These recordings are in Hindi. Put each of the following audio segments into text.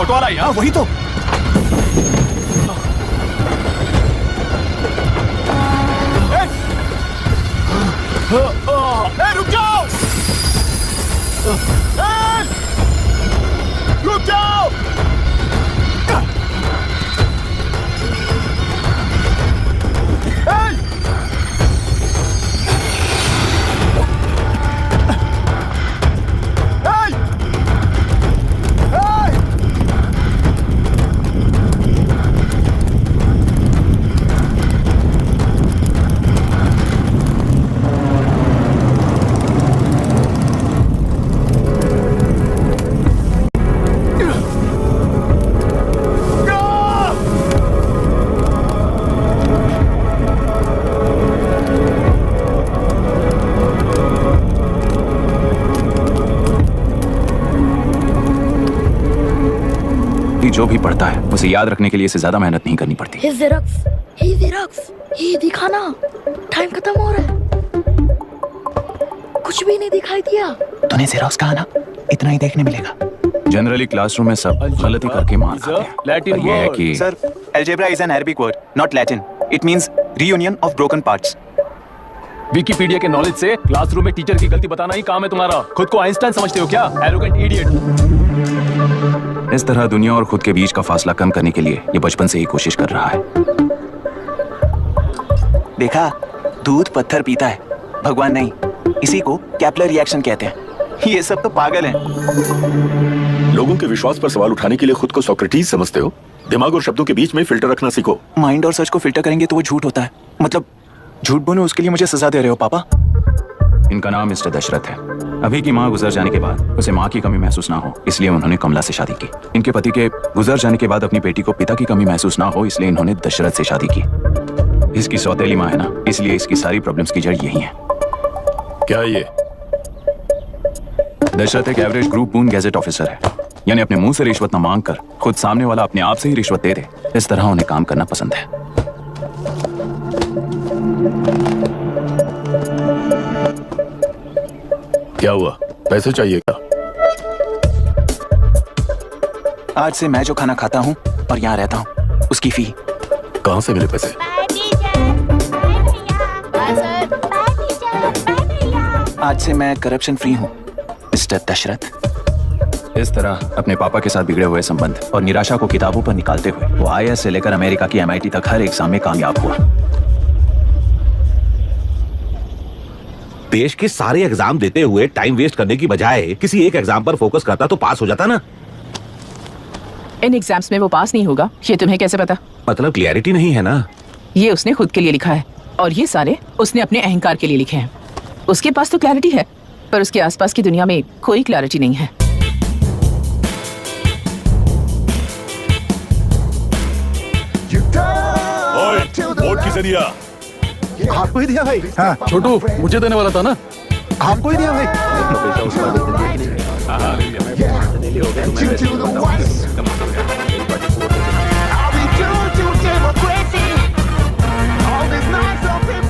ऑटो वाला यहाँ वही तो। रुक जाओ, रुक जाओ। जो भी पढ़ता है उसे याद रखने के लिए इसे ज्यादा मेहनत नहीं करनी पड़ती। ये दिखाना, टाइम खत्म हो रहा है। कुछ भी नहीं दिखाई दिया। तूने जेरोक्स कहा ना, इतना ही देखने मिलेगा। जनरली क्लासरूम में सब गलती करके मार खाते हैं। लैटिन ये है कि sir, algebra is an Arabic word, not Latin. It means reunion of broken parts. Wikipedia के नॉलेज से क्लासरूम में टीचर की गलती बताना ही काम है तुम्हारा। खुद को आइंस्टाइन समझते हो क्या? Arrogant idiot. इस तरह दुनिया और खुद के बीच का फासला कम करने के लिए ये बचपन से ही कोशिश कर रहा है। देखा, दूध पत्थर पीता है, भगवान नहीं। इसी को कैपलर रिएक्शन कहते हैं। ये सब तो पागल हैं। लोगों के विश्वास पर सवाल उठाने के लिए खुद को सोक्रेटिस समझते हो? दिमाग और शब्दों के बीच में फिल्टर रखना सीखो। माइंड और सच को फिल्टर करेंगे तो वो झूठ होता है। मतलब झूठ बोले उसके लिए मुझे सजा दे रहे हो पापा? इनका नाम मिस्टर दशरथ है। अभी की माँ गुजर जाने के बाद उसे माँ की कमी महसूस ना हो, इसलिए उन्होंने कमला से शादी की। इनके पति के गुजर जाने के बाद अपनी बेटी को पिता की कमी महसूस ना हो, इसलिए इन्होंने दशरथ से शादी की। इसकी सौतेली माँ है ना, इसलिए इसकी सारी प्रॉब्लम्स की जड़ यही है। क्या ये? दशरथ एक एवरेज ग्रुप बून गैजेट ऑफिसर है, यानी अपने मुंह से रिश्वत न मांग कर खुद सामने वाला अपने आप से ही रिश्वत दे दे। इस तरह उन्हें काम करना पसंद है। क्या हुआ? पैसे चाहिए क्या? आज से मैं जो खाना खाता हूँ और यहाँ रहता हूँ, उसकी फी। कहाँ से मिले पैसे? आज से मैं करप्शन फ्री हूँ, मिस्टर दशरथ। इस तरह अपने पापा के साथ बिगड़े हुए संबंध और निराशा को किताबों पर निकालते हुए वो IAS से लेकर अमेरिका की MIT तक हर एग्जाम में कामयाब हुआ। देश के सारे एग्जाम देते हुए टाइम वेस्ट करने की बजाय किसी एक एग्जाम पर फोकस करता तो पास हो जाता ना। इन एग्जाम्स में वो पास नहीं होगा, ये तुम्हें कैसे पता? मतलब क्लियरिटी नहीं है ना। ये उसने खुद के लिए लिखा है और ये सारे उसने अपने अहंकार के लिए लिखे हैं। उसके पास तो क्लैरिटी है, पर उसके आसपास की दुनिया में कोई क्लैरिटी नहीं है। वोट किसे दिया? आपको ही दिया भाई। हाँ, छोटू मुझे देने वाला था ना। आपको ही दिया भाई।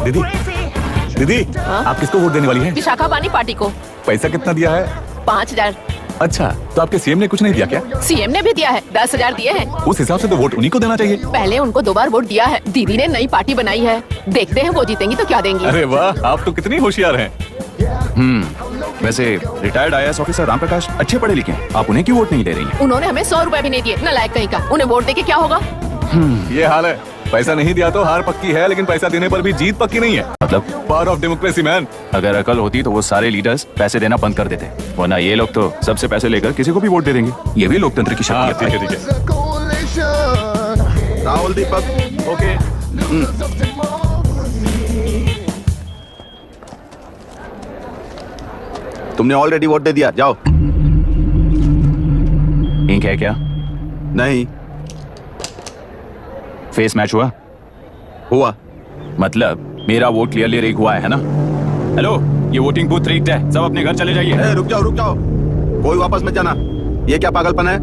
दीदी, दीदी, आप किसको वोट देने वाली हैं? विशाखा बानी पार्टी को। पैसा कितना दिया है? 5,000। अच्छा, तो आपके सीएम ने कुछ नहीं दिया क्या? सीएम ने भी दिया है, 10,000 दिए हैं। उस हिसाब से तो वोट उन्हीं को देना चाहिए। पहले उनको 2 बार वोट दिया है। दीदी ने नई पार्टी बनाई है, देखते हैं वो जीतेंगी तो क्या देंगी। अरे वाह, आप तो कितनी होशियार हैं। वैसे retired IAS officer Ram Prakash अच्छे पढ़े लिखे हैं, आप उन्हें क्यों वोट नहीं दे रही हैं? उन्होंने हमें 100 रुपए भी नहीं दिए, नालायक कहीं का। उन्हें वोट देके क्या होगा? ये हाल है। पैसा नहीं दिया तो हार पक्की है, लेकिन पैसा देने पर भी जीत पक्की नहीं है। मतलब पावर ऑफ डेमोक्रेसी मैन। अगर अकल होती तो वो सारे लीडर्स पैसे देना बंद कर देते, वरना ये लोग तो सबसे पैसे लेकर किसी को भी वोट दे देंगे। ये भी लोकतंत्र की शक्ति है। ठीक है। राहुल दीपक, ओके। तुमने ऑलरेडी वोट दे दिया, जाओ। इंक है क्या? नहीं फेस मैच हुआ? हुआ। मतलब मेरा वोट क्लियरली रिग हुआ है ना? हेलो, ये वोटिंग बूथ रिग्ड है, सब अपने घर चले जाइए। रुक जाओ, कोई वापस मत जाना। ये क्या पागलपन है?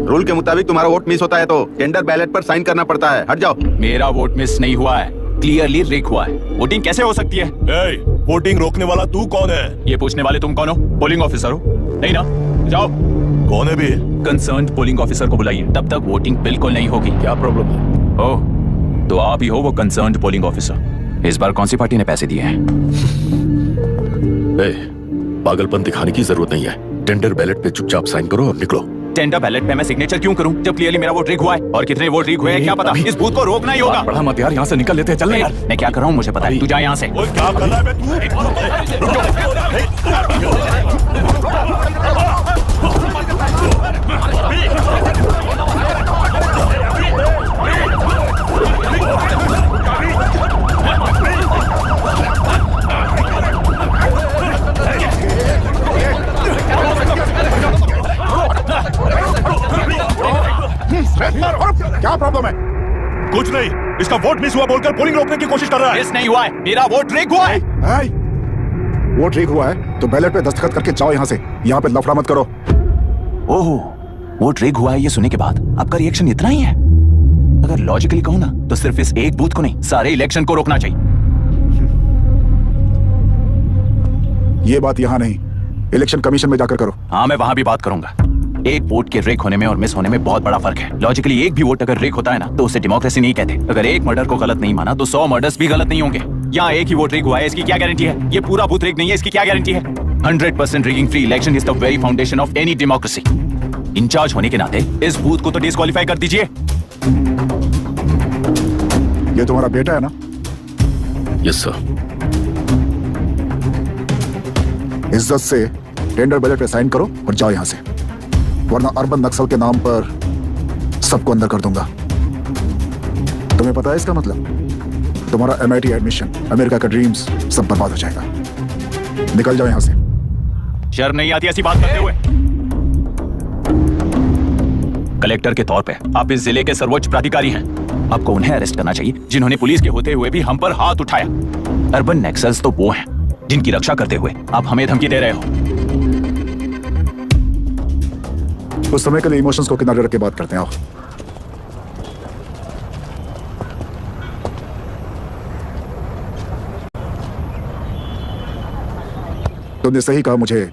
रूल के मुताबिक तुम्हारा वोट मिस होता है तो टेंडर बैलेट पर साइन करना पड़ता है। हट जाओ। मेरा वोट मिस नहीं हुआ है, क्लियरली रिग हुआ है। वोटिंग कैसे हो सकती है? वोटिंग रोकने वाला तू कौन है? ये पूछने वाले तुम कौन हो? पोलिंग ऑफिसर हो? नहीं ना? जाओ। कौन है भी? कंसर्न पोलिंग ऑफिसर को बुलाइए, तब तक वोटिंग बिल्कुल नहीं होगी। क्या प्रॉब्लम है? ओह, तो आप ही हो वो कंसर्न पोलिंग ऑफिसर। इस बार कौन सी पार्टी ने पैसे दिए हैं? पागलपन दिखाने की जरूरत नहीं है। टेंडर बैलेट पे चुपचाप साइन करो और निकलो। टेंडर बैलेट पे मैं सिग्नेचर क्यों करूं जब क्लियरली मेरा वोट रीक हुआ है? और कितने वोट रीक हुए हैं क्या पता? इस बूथ को रोकना ही होगा। बड़ा मत यार, यहाँ से निकल लेते हैं, चल यार। मैं क्या कर रहा हूं मुझे पता है, तू जा यहाँ से। क्या कर रहा है बे क्या प्रॉब्लम है? कुछ नहीं, इसका वोट मिस हुआ बोलकर पोलिंग रोकने की कोशिश कर रहा है। मिस नहीं हुआ है, मेरा वोट रीक हुआ है। वोट ठीक हुआ है तो बैलेट पे दस्तखत करके जाओ यहाँ से। यहाँ पे लफड़ा मत करो। ओहो, वोट रीक हुआ है ये सुनने के बाद आपका रिएक्शन इतना ही है? अगर लॉजिकली कहूं ना तो सिर्फ इस एक बूथ को नहीं, सारे इलेक्शन को रोकना चाहिए। ये बात यहाँ नहीं, इलेक्शन कमीशन में जाकर करो। हाँ, मैं वहां भी बात करूंगा। एक वोट के रिक होने में और मिस होने में बहुत बड़ा फर्क है। लॉजिकली एक भी वोट अगर रिक होता है ना तो उसे डेमोक्रेसी नहीं कहते। अगर एक मर्डर को गलत नहीं माना तो 100 मर्डर्स भी गलत नहीं होंगे। यहाँ एक ही वोट रिक हुआ है, इसकी क्या गारंटी है? ये पूरा बूथ रिक नहीं है, इसकी क्या गारंटी है? 100% rigging free election is the very foundation of any democracy. Incharge होने के नाते इस बूथ को तो डिस्क्वालीफाई कर दीजिए। ये तुम्हारा बेटा है ना? Yes sir. इज्जत से टेंडर बैलेट पे साइन करो और जाओ यहाँ से, वरना अर्बन नक्सल के नाम पर सबको अंदर कर दूंगा। तुम्हें पता है इसका मतलब? तुम्हारा MIT एडमिशन, अमेरिका का ड्रीम्स सब बर्बाद हो जाएगा। निकल जाओ यहाँ से। शर्म नहीं आती ऐसी बात करते हुए? कलेक्टर के तौर पे आप इस जिले के सर्वोच्च प्राधिकारी हैं। आपको उन्हें अरेस्ट करना चाहिए जिन्होंने पुलिस के होते हुए भी हम पर हाथ उठाया। अर्बन नक्सल्स तो वो हैं जिनकी रक्षा करते हुए आप हमें धमकी दे रहे हो। उस समय के लिए इमोशंस को किनारे रख के बात करते हैं। आओ। तुमने सही कहा, मुझे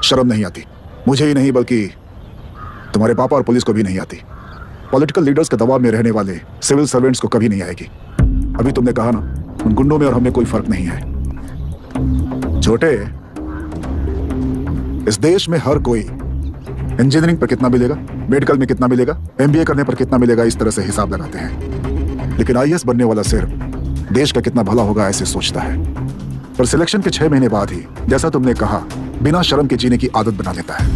शर्म नहीं आती। मुझे ही नहीं बल्कि तुम्हारे पापा और पुलिस को भी नहीं आती। पॉलिटिकल लीडर्स के दबाव में रहने वाले सिविल सर्वेंट्स को कभी नहीं आएगी। अभी तुमने कहा ना, उन गुंडों में और हमें कोई फर्क नहीं है। छोटे, इस देश में हर कोई इंजीनियरिंग पर कितना मिलेगा, मेडिकल में कितना मिलेगा, MBA करने पर कितना मिलेगा, इस तरह से हिसाब लगाते हैं। लेकिन IAS बनने वाला सिर्फ देश का कितना भला होगा ऐसे सोचता है। पर सिलेक्शन के 6 महीने बाद ही, जैसा तुमने कहा, बिना शर्म के जीने की आदत बना लेता है।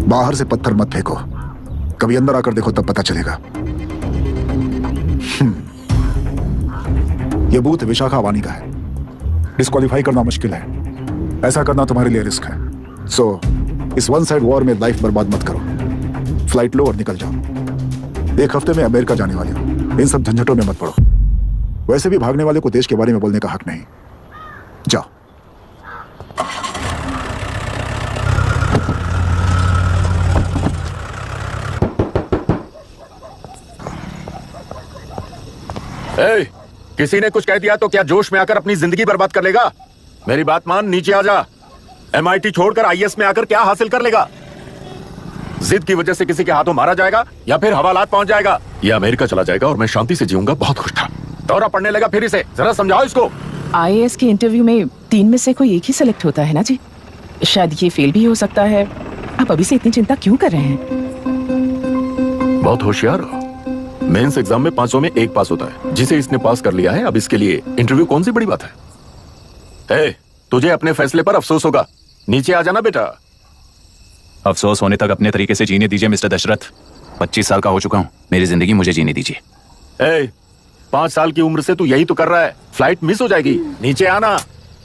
बाहर से पत्थर मत फेंको, कभी अंदर आकर देखो तब पता चलेगा। यह बूथ विशाखावानी का है। डिस्क्वालीफाई करना मुश्किल है, ऐसा करना तुम्हारे लिए रिस्क है। सो इस वन साइड वॉर में लाइफ बर्बाद मत करो। फ्लाइट लो और निकल जाओ। एक हफ्ते में अमेरिका जाने वाले हो, इन सब झंझटों में मत पड़ो। वैसे भी भागने वाले को देश के बारे में बोलने का हक नहीं। जाओ। किसी ने कुछ कह दिया तो क्या जोश में आकर अपनी जिंदगी बर्बाद कर लेगा? मेरी बात मान, नीचे आ जा। MIT छोड़कर IAS में आकर क्या हासिल कर लेगा? जिद की वजह से किसी के हाथों मारा जाएगा या फिर हवालात पहुंच जाएगा, या अमेरिका चला जाएगा और मैं शांति से जीऊंगा। बहुत खुश था। दौरा पड़ने लगा फिर इसे, जरा समझाओ इसको। IAS के इंटरव्यू में 3 में से कोई एक ही सिलेक्ट होता है ना जी? शायद ये फेल भी हो सकता है। आप अभी से इतनी चिंता क्यों कर रहे हैं? बहुत होशियार हो। मेंस एग्जाम में 500 में 1 पास होता है, जिसे इसने पास कर लिया है। अब इसके लिए इंटरव्यू कौन सी बड़ी बात है? तुझे अपने फैसले पर अफसोस होगा। नीचे आ जाना बेटा। अफसोस होने तक अपने तरीके से जीने दीजिए मिस्टर दशरथ। 25 साल का हो चुका हूँ, मेरी जिंदगी मुझे जीने दीजिए। 5 साल की उम्र से तू यही तो कर रहा है। फ्लाइट मिस हो जाएगी, नीचे आना।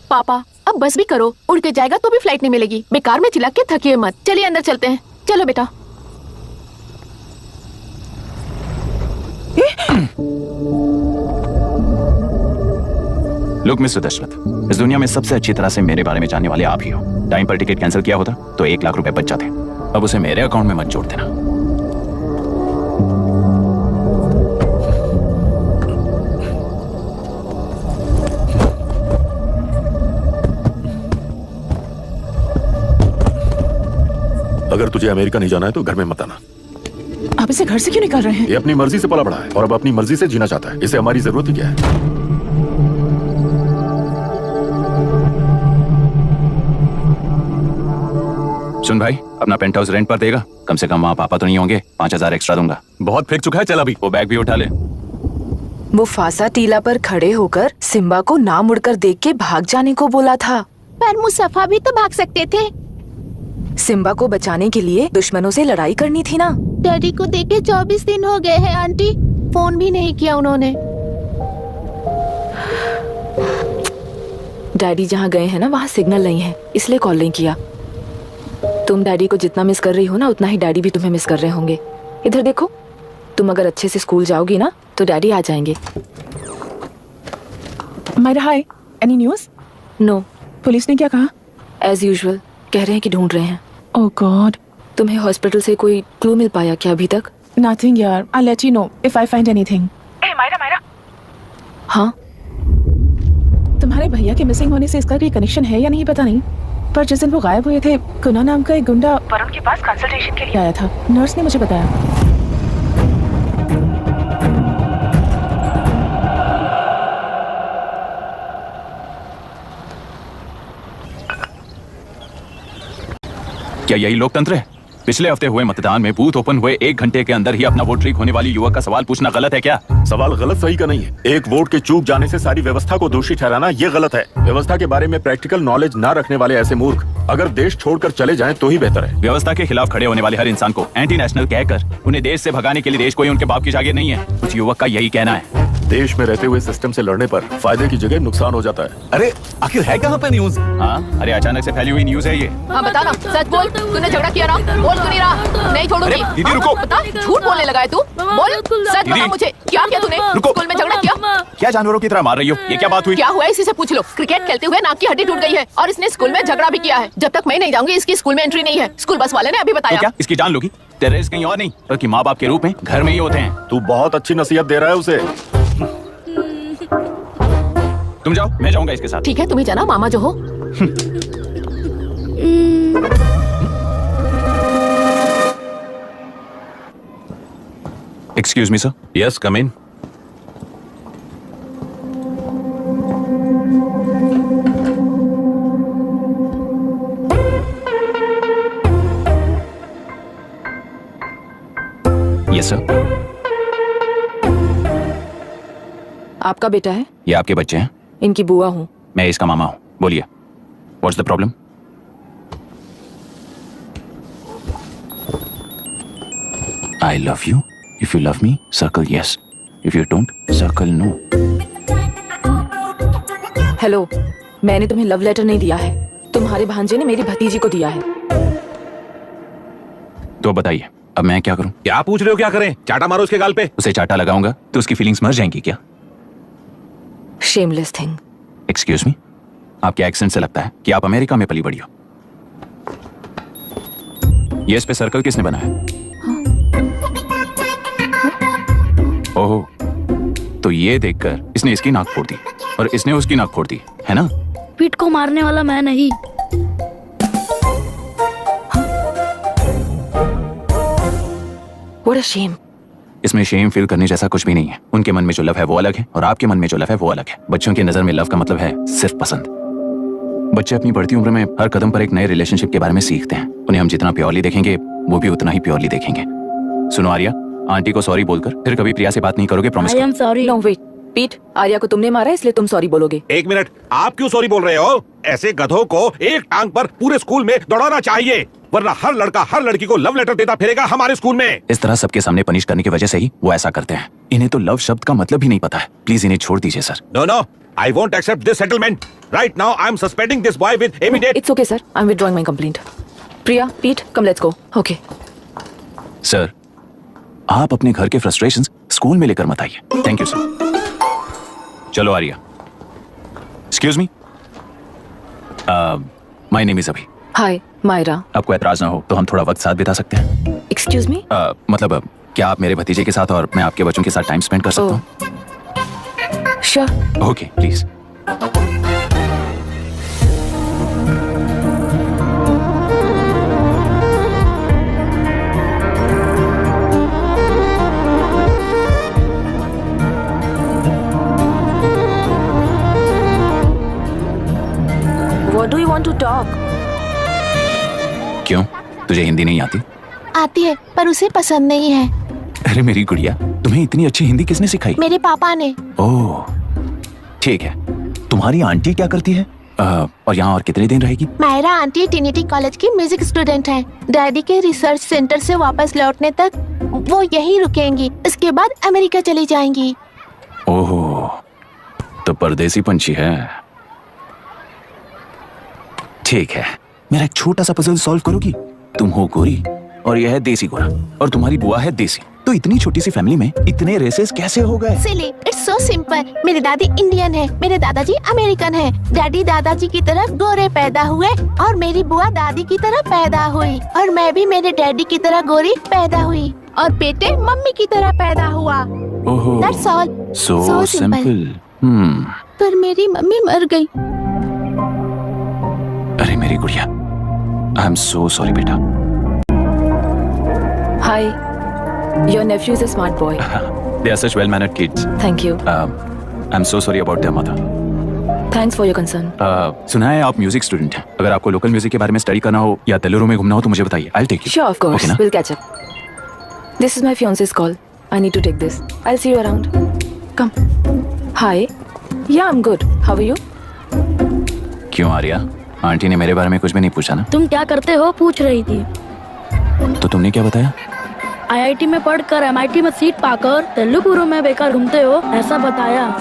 पापा अब बस भी करो, उड़ के जाएगा तो भी फ्लाइट नहीं मिलेगी। बेकार में चिल्ला के थकिए मत। चलिए अंदर चलते हैं। चलो बेटा। लुक मिस्टर दशरथ, इस दुनिया में सबसे अच्छी तरह से मेरे बारे में जानने वाले आप ही हो। टाइम पर टिकट कैंसिल किया होता तो 1 लाख रुपए बच जाते। अब उसे मेरे अकाउंट में मत जोड़ देना। अगर तुझे अमेरिका नहीं जाना है तो घर में मत आना। आप इसे घर से क्यों निकाल रहे हैं? ये अपनी मर्जी से पला बड़ा है और अब अपनी मर्जी से जीना चाहता है। इसे हमारी जरूरत ही क्या है? सुन भाई, अपना पेंट हाउस रेंट पर देगा? कम से कम वहाँ पापा तो नहीं होंगे। 5,000 एक्स्ट्रा दूंगा। बहुत फेंक चुका है, चल अभी वो बैग भी उठा ले। मुफासा टीला पर खड़े होकर सिम्बा को ना मुड़कर देख के भाग जाने को बोला था। पर मुसफा भी तो भाग सकते थे। सिम्बा को बचाने के लिए दुश्मनों से लड़ाई करनी थी ना। डैडी को देखे 24 दिन हो गए हैं आंटी, फोन भी नहीं किया उन्होंने। डैडी जहाँ गए हैं ना वहाँ सिग्नल नहीं है, इसलिए कॉल नहीं किया। तुम डैडी को जितना मिस कर रही हो ना उतना ही डैडी भी तुम्हें मिस कर रहे होंगे। इधर देखो, तुम अगर अच्छे से स्कूल जाओगी ना तो डैडी आ जाएंगे। मायरा हाय, एनी न्यूज़? नो। पुलिस ने क्या कहा? एज यूजुअल कह रहे हैं कि ढूंढ रहे हैं। ओह गॉड। तुम्हें हॉस्पिटल से कोई क्लू मिल पाया क्या अभी तक? नथिंग यार, I let you know if I find anything. ए मायरा। हाँ, तुम्हारे भैया के मिसिंग होने से इसका कोई कनेक्शन है या नहीं पता नहीं, पर जिस दिन वो गायब हुए थे कुना नाम का एक गुंडा वरुण के पास कंसल्टेशन के लिए आया था। नर्स ने मुझे बताया। क्या यही लोकतंत्र है? पिछले हफ्ते हुए मतदान में बूथ ओपन हुए 1 घंटे के अंदर ही अपना वोट लीक होने वाली युवक का सवाल पूछना गलत है क्या? सवाल गलत सही का नहीं है। एक वोट के चूक जाने से सारी व्यवस्था को दोषी ठहराना ये गलत है। व्यवस्था के बारे में प्रैक्टिकल नॉलेज ना रखने वाले ऐसे मूर्ख अगर देश छोड़कर चले जाएं तो ही बेहतर है। व्यवस्था के खिलाफ खड़े होने वाले हर इंसान को एंटी नेशनल कहकर उन्हें देश से भगाने के लिए देश कोई उनके बाप की जागीर नहीं है। उस युवक का यही कहना है। देश में रहते हुए सिस्टम से लड़ने पर फायदे की जगह नुकसान हो जाता है। अरे आखिर है कहाँ पे न्यूज? हाँ, अरे अचानक से फैली हुई न्यूज है ये। हाँ बता ना, सच बोल, तूने झगड़ा किया ना? बोल क्यों नहीं रहा? नहीं छोड़ूंगी। दीदी रुको। बता, झूठ बोलने लगा है तू? बोल, सच बता मुझे, क्या किया तूने? रुको। स्कूल में झगड़ा किया? क्या जानवरों की तरह मार रही हो? ये क्या बात हुई? क्या हुआ है इसी से पूछ लो। क्रिकेट खेलते हुए नाक की हड्डी टूट गई है और इसने स्कूल में झगड़ा भी किया है। जब तक मैं नहीं जाऊंगी इसकी स्कूल में एंट्री नहीं है। स्कूल बस वाले ने अभी तो बताया। क्या इसकी जान लोगी? टेररिस्ट कहीं और नहीं बल्कि माँ बाप के रूप में घर में ही होते हैं। तू बहुत अच्छी नसीहत दे रहा है उसे। तुम जाओ, मैं जाऊंगा इसके साथ। ठीक है, तुम ही जाना, मामा जो हो। Excuse me sir. Yes, come in. Yes sir. आपका बेटा है? ये आपके बच्चे हैं? इनकी बुआ हूँ। मैं इसका मामा हूँ। बोलिए, what's the problem? I love you. If you love me, circle yes. If you don't, circle no. Hello, मैंने तुम्हें लव लेटर नहीं दिया है। तुम्हारे भांजे ने मेरी भतीजी को दिया है। तो बताइए, अब मैं क्या करूं? क्या पूछ रहे हो? क्या करें? चाटा मारो उसके गाल पे। उसे चाटा लगाऊंगा तो उसकी फीलिंग्स मर जाएंगी क्या? Shameless thing. एक्सक्यूज मी, आपके एक्सेंट से लगता है कि आप अमेरिका में पली बड़ी हो। ये इस पे सर्कल किसने बनाया? ओहो, तो ये देखकर इसने इसकी नाक फोड़ दी और इसने उसकी नाक फोड़ दी, है ना? पीठ को मारने वाला मैं नहीं। What a shame. इसमें शेम फील करने जैसा कुछ भी नहीं है। उनके मन में जो लव है वो अलग है और आपके मन में जो लव है वो अलग है। बच्चों की नजर में लव का मतलब है सिर्फ पसंद। बच्चे अपनी बढ़ती उम्र में हर कदम पर एक नए रिलेशनशिप के बारे में सीखते हैं। उन्हें हम जितना प्योरली देखेंगे वो भी उतना ही प्योरली देखेंगे। सुनो आर्या, आंटी को सॉरी बोलकर फिर कभी प्रिया से बात नहीं करोगे, promise? I am sorry. No, wait. पीट, आर्या को तुमने मारा इसलिए तुम सॉरी बोलोगे। एक मिनट, आप क्यों सॉरी बोल रहे हो? ऐसे गधों को एक टांग पर पूरे स्कूल में दौड़ाना चाहिए, वरना हर लड़का हर लड़की को लव लेटर देता फिरेगा हमारे स्कूल में। इस तरह सबके सामने पनिश करने की वजह से ही वो ऐसा करते हैं। इन्हें तो लव शब्द का मतलब ही नहीं पता है। प्लीज इन्हें छोड़ दीजिए sir. No no, I won't accept this settlement. Right now, I am suspending this boy with immediate. It's okay, sir. I'm withdrawing my complaint. Priya, Pete, come, let's go. Okay. Sir, आप अपने घर के फ्रस्ट्रेशंस स्कूल में लेकर मत आइए। Thank you sir. चलो Arya. Excuse me, my name is Abhi. Hi, Myra. आपको ऐतराज ना हो तो हम थोड़ा वक्त साथ बिता सकते हैं? Excuse me? मतलब क्या आप मेरे भतीजे के साथ और मैं आपके बच्चों के साथ टाइम स्पेंड कर सकता हूँ? Sure. Okay, please. क्यों? तुझे हिंदी नहीं आती? आती है पर उसे पसंद नहीं है। अरे मेरी गुड़िया, तुम्हें इतनी अच्छी हिंदी किसने सिखाई? मेरे पापा ने। ओह ठीक है। तुम्हारी आंटी क्या करती है? और यहाँ और कितने दिन रहेगी? मायरा आंटी ट्रिनिटी कॉलेज की म्यूजिक स्टूडेंट है। डैडी के रिसर्च सेंटर से वापस लौटने तक वो यहीं रुकेंगी। इसके बाद अमेरिका चली जाएंगी। ओह तो परदेसी पंछी है। ठीक है, मेरा एक छोटा सा पजल सॉल्व करोगी? तुम हो गोरी और यह है देसी गोरा और तुम्हारी बुआ है देसी, तो इतनी छोटी सी फैमिली में इतने रेसेस कैसे हो गए? सिली, इट्स सो सिंपल। मेरे दादी इंडियन है, मेरे दादाजी अमेरिकन है। डैडी दादाजी की तरह गोरे पैदा हुए और मेरी बुआ दादी की तरह पैदा हुई और मैं भी मेरे डैडी की तरह गोरी पैदा हुई और बेटे मम्मी की तरह पैदा हुआ। ओहो, That's all. so simple. पर मेरी मम्मी मर गई। अरे मेरी गुड़िया, आई एम सो सॉरी बेटा। Hi, your nephew is a smart boy. They are such well-mannered kids. Thank you. I'm so sorry about their mother. Thanks for your concern. सुना है आप म्यूजिक स्टूडेंट हैं। अगर आपको लोकल म्यूजिक के बारे में स्टडी करना हो या तेलुरु में घूमना हो तो मुझे बताइए। I'll take you. Sure, of course. Okay ना? We'll catch up. This is my fiance's call. I need to take this. I'll see you around. Come. Hi. Yeah, I'm good. How are you? क्यों आर्या? आंटी ने मेरे बारे में कुछ भी नहीं पूछा ना? तुम क्या करते हो पूछ रही थी। तो तुमने क्या बताया? आईआईटी में पढ़कर एमआईटी में सीट पाकर तेलुगुरु में बेकार घूमते हो ऐसा बताया।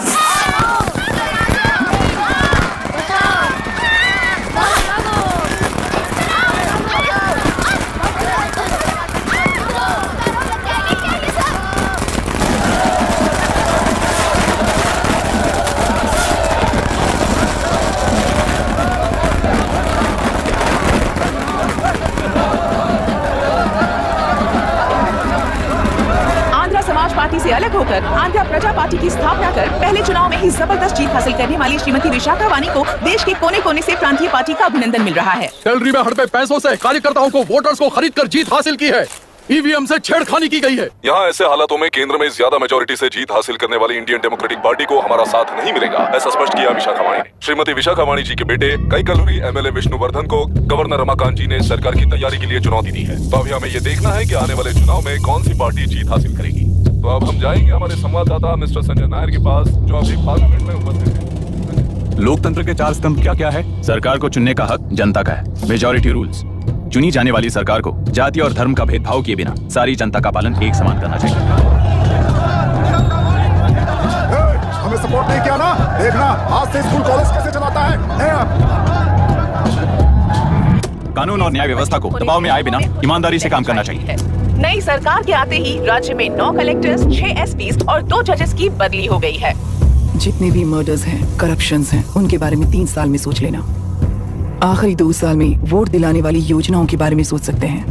पार्टी से अलग होकर आंध्र प्रजा पार्टी की स्थापना कर पहले चुनाव में ही जबरदस्त जीत हासिल करने वाली श्रीमती विशाखा वानी को देश के कोने कोने से प्रांतीय पार्टी का अभिनंदन मिल रहा है। सैलरी में हड़पे पैसों से कार्यकर्ताओं को वोटर्स को खरीद कर जीत हासिल की है। ईवीएम से छेड़खानी की गई है। यहाँ ऐसे हालातों में केंद्र में ज्यादा मेजोरिटी से जीत हासिल करने वाली इंडियन डेमोक्रेटिक पार्टी को हमारा साथ नहीं मिलेगा, ऐसा स्पष्ट किया विशाखा वाणी ने। श्रीमती विशाखा वाणी जी के बेटे कई कलूरी एमएलए विष्णुवर्धन को गवर्नर रमाकांत जी ने सरकार की तैयारी के लिए चुनौती दी है। तो अभी हमें ये देखना है कि आने वाले चुनाव में कौन सी पार्टी जीत हासिल करेगी। तो अब हम जाएंगे हमारे संवाददाता मिस्टर संजय नायर के पास, जो अभी पार्लियामेंट में उपस्थित है। लोकतंत्र के चार स्तंभ क्या क्या है? सरकार को चुनने का हक जनता का है, मेजॉरिटी रूल्स। चुनी जाने वाली सरकार को जाति और धर्म का भेदभाव किए बिना सारी जनता का पालन एक समान करना चाहिए। हमें सपोर्ट नहीं किया ना, देखना आज से स्कूल कॉलेज कैसे चलाता है। कानून और न्याय व्यवस्था को दबाव में आए बिना ईमानदारी से काम करना चाहिए। नई सरकार के आते ही राज्य में 9 कलेक्टर्स, 6 एसपीज और 2 जजेस की बदली हो गई है। जितने भी मर्डर्स हैं, करप्शंस हैं, उनके बारे में 3 साल में सोच लेना। आखिरी 2 साल में वोट दिलाने वाली योजनाओं के बारे में सोच सकते हैं।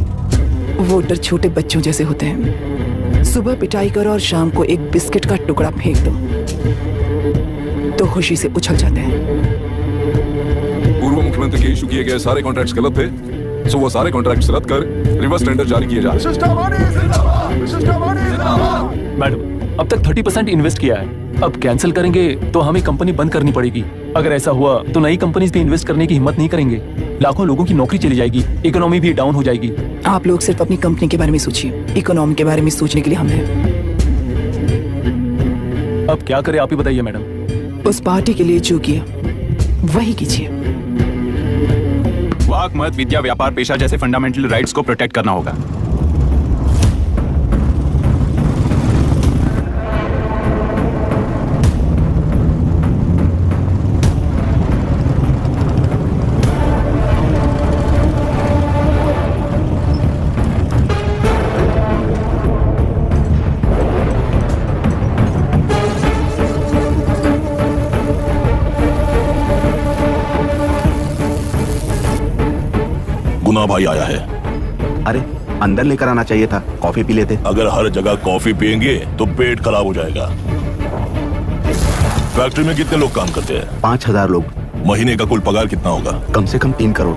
वोटर छोटे बच्चों जैसे होते हैं। सुबह पिटाई करो और शाम को एक बिस्किट का टुकड़ा फेंक दो तो खुशी से उछल जाते हैं। पूर्व मुख्यमंत्री के इशू किए गए सारे कॉन्ट्रैक्ट्स गलत थे, सो वो सारे कॉन्ट्रैक्ट्स रद्द कर रिवर्स टेंडर जारी किए जा रहे हैं। मैडम, अब तक 30% इन्वेस्ट किया है, अब कैंसिल करेंगे तो हमें कंपनी बंद करनी पड़ेगी। अगर ऐसा हुआ तो नई कंपनीज भी इन्वेस्ट करने की हिम्मत नहीं करेंगे। लाखों लोगों की नौकरी चली जाएगी, इकोनॉमी भी डाउन हो जाएगी। आप लोग सिर्फ अपनी कंपनी के बारे में सोचिए, इकोनॉमी के बारे में सोचने के लिए हम हैं। अब क्या करें आप ही बताइए मैडम। उस पार्टी के लिए जो किया वही कीजिए। वाक, मत, विद्या, व्यापार, पेशा जैसे फंडामेंटल राइट्स को प्रोटेक्ट करना होगा। गुना भाई आया है। अरे अंदर लेकर आना चाहिए था, कॉफी पी लेते। अगर हर जगह कॉफी पियेंगे तो पेट खराब हो जाएगा। फैक्ट्री में कितने लोग काम करते हैं? 5000 लोग। महीने का कुल पगार कितना होगा? कम से कम 3 करोड़।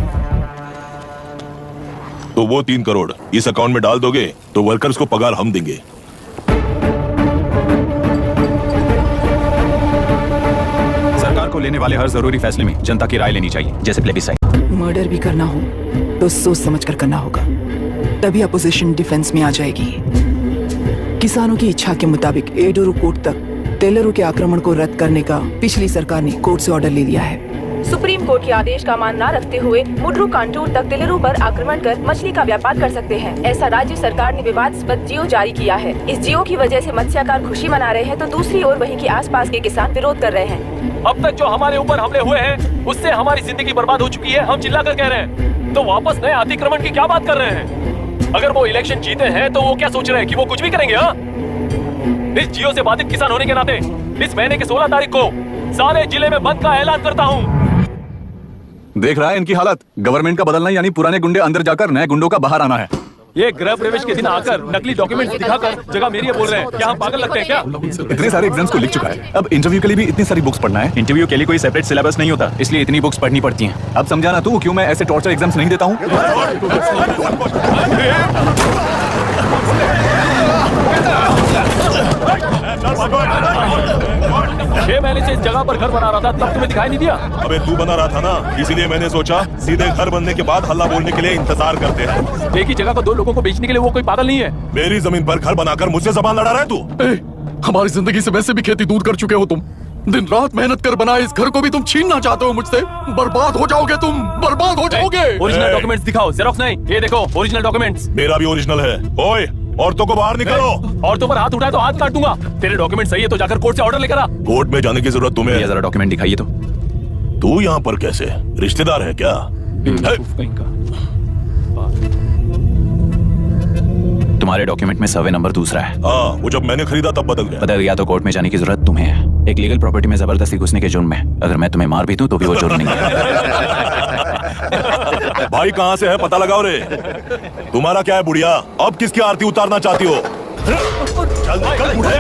तो वो 3 करोड़ इस अकाउंट में डाल दोगे तो वर्कर्स को पगार हम देंगे। सरकार को लेने वाले हर जरूरी फैसले में जनता की राय लेनी चाहिए, जैसे प्लेबिसाइट। मर्डर भी करना हो तो सोच समझ कर करना होगा, तभी अपोजिशन डिफेंस में आ जाएगी। किसानों की इच्छा के मुताबिक एडोरू कोर्ट तक टेलरों के आक्रमण को रद्द करने का पिछली सरकार ने कोर्ट से ऑर्डर ले लिया है। सुप्रीम कोर्ट के आदेश का मान न रखते हुए मुड्रू कांटूर तक टेलरों पर आक्रमण कर मछली का व्यापार कर सकते हैं, ऐसा राज्य सरकार ने विवादास्पद जियो जारी किया है। इस जियो की वजह से मत्स्यकार खुशी मना रहे हैं तो दूसरी ओर वहीं के आसपास के किसान विरोध कर रहे हैं। अब तक जो हमारे ऊपर हमले हुए हैं उससे हमारी जिंदगी बर्बाद हो चुकी है, हम चिल्लाकर कह रहे हैं, तो वापस नए अतिक्रमण की क्या बात कर रहे हैं? अगर वो इलेक्शन जीते हैं तो वो क्या सोच रहे हैं कि वो कुछ भी करेंगे? हाँ, इस जियो से बाधित किसान होने के नाते इस महीने के 16 तारीख को सारे जिले में बंद का ऐलान करता हूँ। देख रहा है इनकी हालत, गवर्नमेंट का बदलना यानी पुराने गुंडे अंदर जाकर नए गुंडों का बाहर आना है। ये गृह प्रवेश के दिन आकर नकली डॉक्यूमेंट्स दिखाकर जगह मेरी बोल रहे हैं, क्या हम पागल लगते हैं क्या? इतने सारे एग्जाम्स को लिख चुका है, अब इंटरव्यू के लिए भी इतनी सारी बुक्स पढ़ना है। इंटरव्यू के लिए कोई सेपरेट सिलेबस नहीं होता, इसलिए इतनी बुक्स पढ़नी पड़ती हैं। अब समझाना तू क्यों मैं ऐसे टॉर्चर एग्जाम्स नहीं देता हूँ। 6 महीने से इस जगह पर घर बना रहा था, तब तुम्हें दिखाई नहीं दिया? अबे तू बना रहा था ना, इसीलिए मैंने सोचा सीधे घर बनने के बाद हल्ला बोलने के लिए इंतजार करते हैं। एक ही जगह को 2 लोगों को बेचने के लिए वो कोई पागल नहीं है। मेरी जमीन पर घर बनाकर मुझसे जबान लड़ा रहा है तू? हमारी जिंदगी से वैसे भी खेती दूर कर चुके हो तुम, दिन रात मेहनत कर बनाए इस घर को भी तुम छीनना चाहते हो मुझसे। बर्बाद हो जाओगे तुम, बर्बाद हो जाओगे। ओरिजिनल डॉक्यूमेंट्स दिखाओ, जेरॉक्स नहीं। ये देखो ओरिजिनल डॉक्यूमेंट्स। मेरा भी ओरिजिनल है। ओए, औरतों को बाहर निकालो। औरतों पर हाथ उठाए तो हाथ काट दूंगा। तेरे डॉक्यूमेंट सही है तो जाकर कोर्ट से ऑर्डर लेकर आ। कोर्ट में जाने की जरूरत तुम्हें है? जरा डॉक्यूमेंट दिखाइए तो। तू यहाँ पर कैसे? रिश्तेदार है क्या? तुम्हारे डॉक्यूमेंट में सर्वे नंबर दूसरा है। हाँ, वो जब मैंने खरीदा तब बदल गया तो कोर्ट में जाने की जरूरत तुम्हें है। एक लीगल प्रॉपर्टी में जबरदस्ती घुसने के जुर्म में अगर मैं तुम्हें मार भी दूं तो भी वो जुर्म नहीं है। भाई कहाँ से है पता लगाओ रे। तुम्हारा क्या है बुढ़िया, अब किसकी आरती उतारना चाहती हो? चल निकल बूढ़े।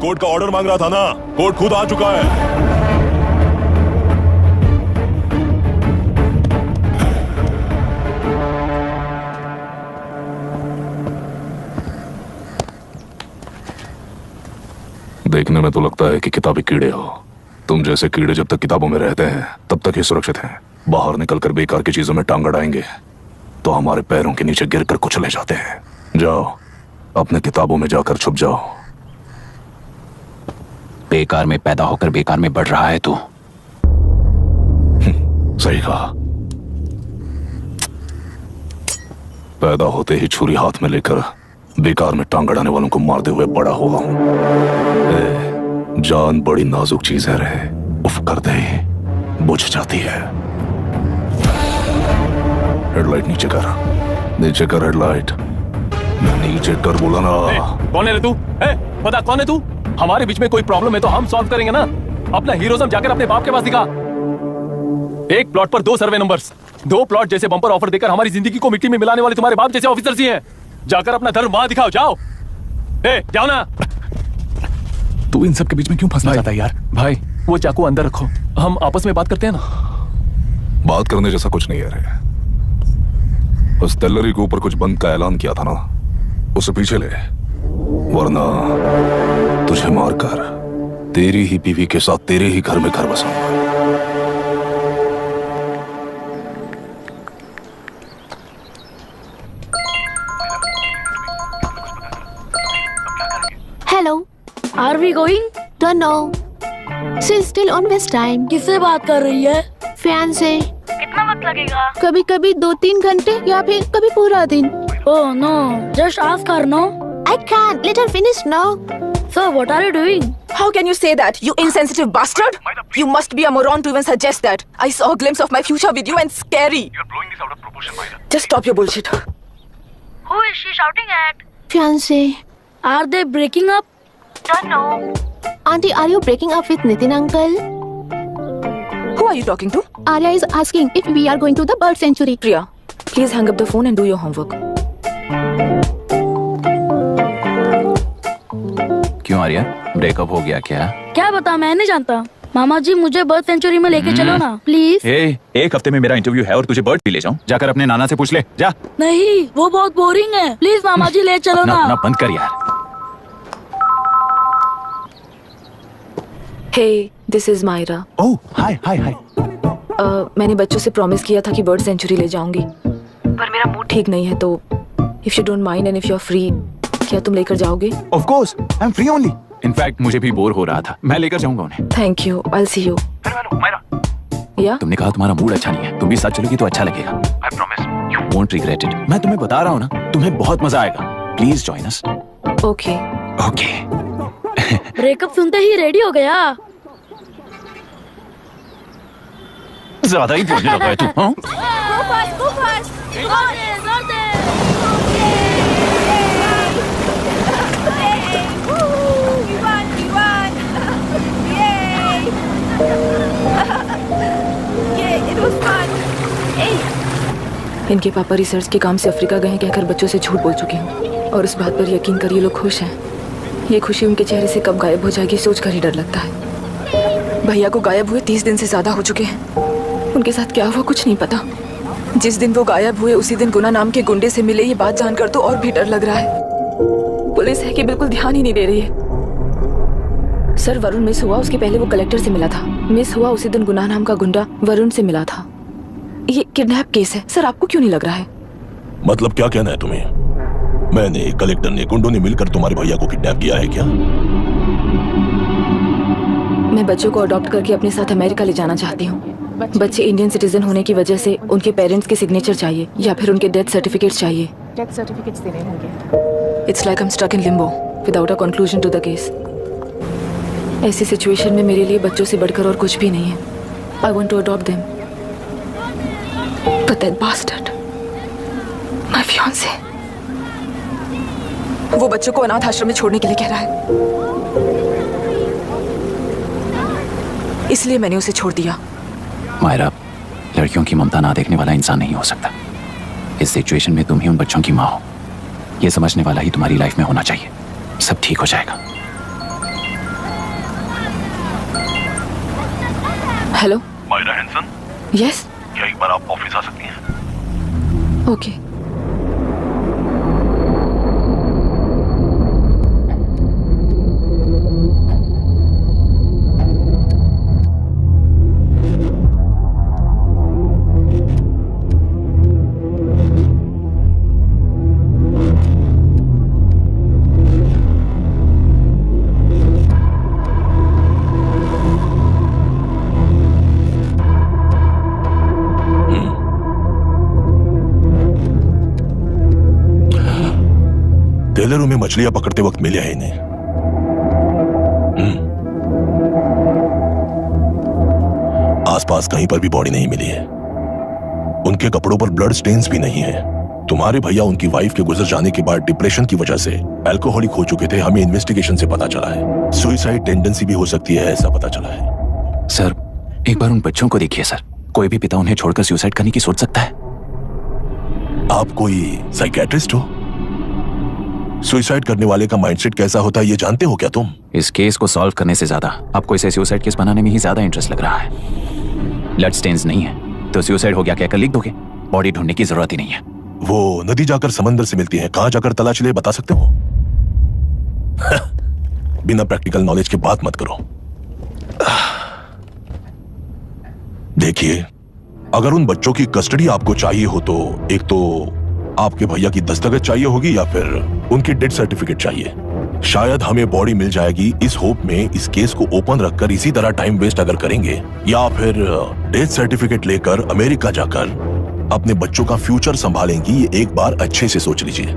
कोर्ट का ऑर्डर मांग रहा था ना, कोर्ट खुद आ चुका है। देखने में तो लगता है कि किताबी कीड़े हो। तुम जैसे कीड़े जब तक किताबों में रहते हैं तब तक ही सुरक्षित हैं। बाहर निकलकर बेकार की चीजों में टांग अड़ाएंगे तो हमारे पैरों के नीचे गिरकर कुचले जाते हैं। जाओ, अपने किताबों में जाकर छुप जाओ। बेकार में पैदा होकर बेकार में बढ़ रहा है तू। सही कहा। पैदा होते ही छुरी हाथ में लेकर बेकार में टांग अड़ाने वालों को मारते हुए बड़ा हुआ हूं। जान बड़ी नाजुक चीज है रे, उफ करते ही बुझ जाती है। हेडलाइट नीचे कर, नीचे कर हेडलाइट, नीचे कर बोला ना। कौन है रे तू? पता कौन है तू? हमारे बीच में कोई प्रॉब्लम है तो हम सॉल्व करेंगे ना। अपना हीरोइज्म जाकर अपने बाप के पास दिखा। एक प्लॉट पर 2 सर्वे नंबर्स, 2 प्लॉट जैसे बम्पर ऑफर देकर हमारी जिंदगी को मिट्टी में मिलाने वाले तुम्हारे बाप जैसे ऑफिसर्स ही हैं। जाकर अपना धर्म वहां दिखाओ, जाओ। जाओ ना। तू इन सब के बीच में क्यों फंसना चाहता है यार? भाई वो चाकू अंदर रखो, हम आपस में बात करते हैं ना। बात करने जैसा कुछ नहीं है रे। उस टेलरी के ऊपर कुछ बंद का ऐलान किया था ना, उसे पीछे ले, वरना तुझे मारकर तेरी ही बीवी के साथ तेरे ही घर में घर बसाऊंगा। Hello. Are we going? Don't know. She's still on West time. किससे बात कर रही है? फैन से। कितना वक्त लगेगा? कभी कभी 2-3 घंटे या फिर कभी पूरा दिन। Oh no, just ask her no. I can't. Let her finish now. So what are you doing? How can you say that, you insensitive bastard? You must be a moron to even suggest that. I saw a glimpse of my future with you and scary. You're blowing this out of proportion, Maida. Just stop your bullshit. Who is she shouting at? Fiancé. Are they breaking up? Don't know. Auntie, are you breaking up with Nitin uncle? Who are you talking to? Arya is asking if we are going to the bird sanctuary. Priya, please hang up the phone and do your homework. क्यों आर्या, ब्रेकअप हो गया क्या? क्या बता, मैं नहीं जानता। मामा जी मुझे बर्ड सेंचुरी में लेके चलो ना प्लीज। एक हफ्ते में मेरा इंटरव्यू है और तुझे बर्ड भी ले जाऊं? जाकर अपने नाना से पूछ ले जा। नहीं, वो बहुत बोरिंग है, प्लीज मामा जी ले चलो ना। अपना बंद कर यार। हे, दिस इज मायरा। ओह हाय हाय हाय। मैंने बच्चों से प्रॉमिस किया था कि बर्ड सेंचुरी ले जाऊंगी, पर मेरा मूड ठीक नहीं है, तो if you don't mind and if you are free, क्या तुम लेकर जाओगे? Of course, I am free only. In fact मुझे भी बोर हो रहा था, मैं लेकर जाऊंगा उन्हें। Thank you, I will see you. या तुमने कहा तुम्हारा मूड अच्छा नहीं है, तुम भी साथ चलोगी तो अच्छा लगेगा। I promise you won't regret it. मैं तुम्हें बता रहा हूँ ना, तुम्हें बहुत मजा आएगा। Please join us. Okay okay. Breakup सुनते ही रेडी हो गया। ज्यादा ही बोलने लगा है तू। हाँ? इनके पापा रिसर्च के काम से अफ्रीका गए कहकर बच्चों से झूठ बोल चुकी हूँ, और इस बात पर यकीन कर ये लोग खुश हैं। ये खुशी उनके चेहरे से कब गायब हो जाएगी सोचकर ही डर लगता है। भैया को गायब हुए 30 दिन से ज्यादा हो चुके हैं। उनके साथ क्या हुआ कुछ नहीं पता। जिस दिन वो गायब हुए उसी दिन गुना नाम के गुंडे से मिले, ये बात जानकर तो और भी डर लग रहा है। पुलिस है कि बिल्कुल ध्यान ही नहीं दे रही है। सर, वरुण मिस हुआ, उसके पहले वो कलेक्टर से मिला था। मिस हुआ उसी दिन गुना नाम का गुंडा वरुण से मिला था। ये किडनैप केस है सर, आपको क्यों नहीं लग रहा है? मतलब क्या कहना है तुम्हें? मैंने, कलेक्टर ने, गुंडों ने मिलकर तुम्हारे भैया को किडनैप किया है क्या? मैं बच्चों को अडॉप्ट करके अपने साथ अमेरिका ले जाना चाहती हूँ। बच्चे इंडियन सिटीजन होने की वजह से उनके पेरेंट्स के सिग्नेचर चाहिए या फिर उनके डेथ सर्टिफिकेट चाहिए। डेथ सर्टिफिकेट्स देने होंगे। It's like I am stuck in limbo without a conclusion to the case. ऐसी सिचुएशन में मेरे लिए बच्चों से बढ़कर और कुछ भी नहीं है। I want to adopt them, but that bastard, my fiance, वो बच्चों को अनाथ आश्रम में छोड़ने के लिए कह रहा है। इसलिए मैंने उसे छोड़ दिया। मायरा, लड़कियों की ममता ना देखने वाला इंसान नहीं हो सकता। इस सिचुएशन में तुम ही उन बच्चों की माँ हो, ये समझने वाला ही तुम्हारी लाइफ में होना चाहिए। सब ठीक हो जाएगा। Hello Myra Hanson? यस। क्या एक बार आप ऑफिस आ सकती हैं? ओके। टेलरों में मछलियां पकड़ते वक्त मिले हैं इन्हें। आसपास कहीं पर भी बॉडी नहीं मिली है। उनके कपड़ों पर ब्लड स्टेन्स भी नहीं है। तुम्हारे भैया उनकी वाइफ के गुजर जाने के बाद डिप्रेशन की वजह से अल्कोहलिक हो चुके थे। हमें इन्वेस्टिगेशन से पता चला है सुसाइड टेंडेंसी भी हो सकती है, ऐसा पता चला है। सर, एक बार उन बच्चों को देखिए सर। कोई भी पिता उन्हें छोड़कर सुसाइड करने की सोच सकता है। आप कोई साइकियाट्रिस्ट हो? सुसाइड करने वाले का माइंडसेट कैसा होता है ये जानते हो क्या तुम? इस केस को सॉल्व करने से ज्यादा आपको इसे सुसाइड केस बनाने में ही ज्यादा इंटरेस्ट लग रहा है। ब्लड स्टेन्स नहीं है तो सुसाइड हो गया कहकर लिख दोगे। बॉडी ढूंढने की जरूरत ही नहीं है। वो नदी जाकर समंदर से मिलती है, कहां जाकर तलाश ले बता सकते हो? बिना प्रैक्टिकल नॉलेज के बात मत करो। देखिए, अगर उन बच्चों की कस्टडी आपको चाहिए हो तो एक तो आपके भैया की दस्तखत चाहिए होगी या फिर उनकी डेथ सर्टिफिकेट चाहिए। शायद हमें बॉडी मिल जाएगी इस होप में इस केस को ओपन रखकर इसी तरह टाइम वेस्ट अगर करेंगे, या फिर डेथ सर्टिफिकेट लेकर अमेरिका जाकर अपने बच्चों का फ्यूचर संभालेंगी। ये एक बार अच्छे से सोच लीजिए।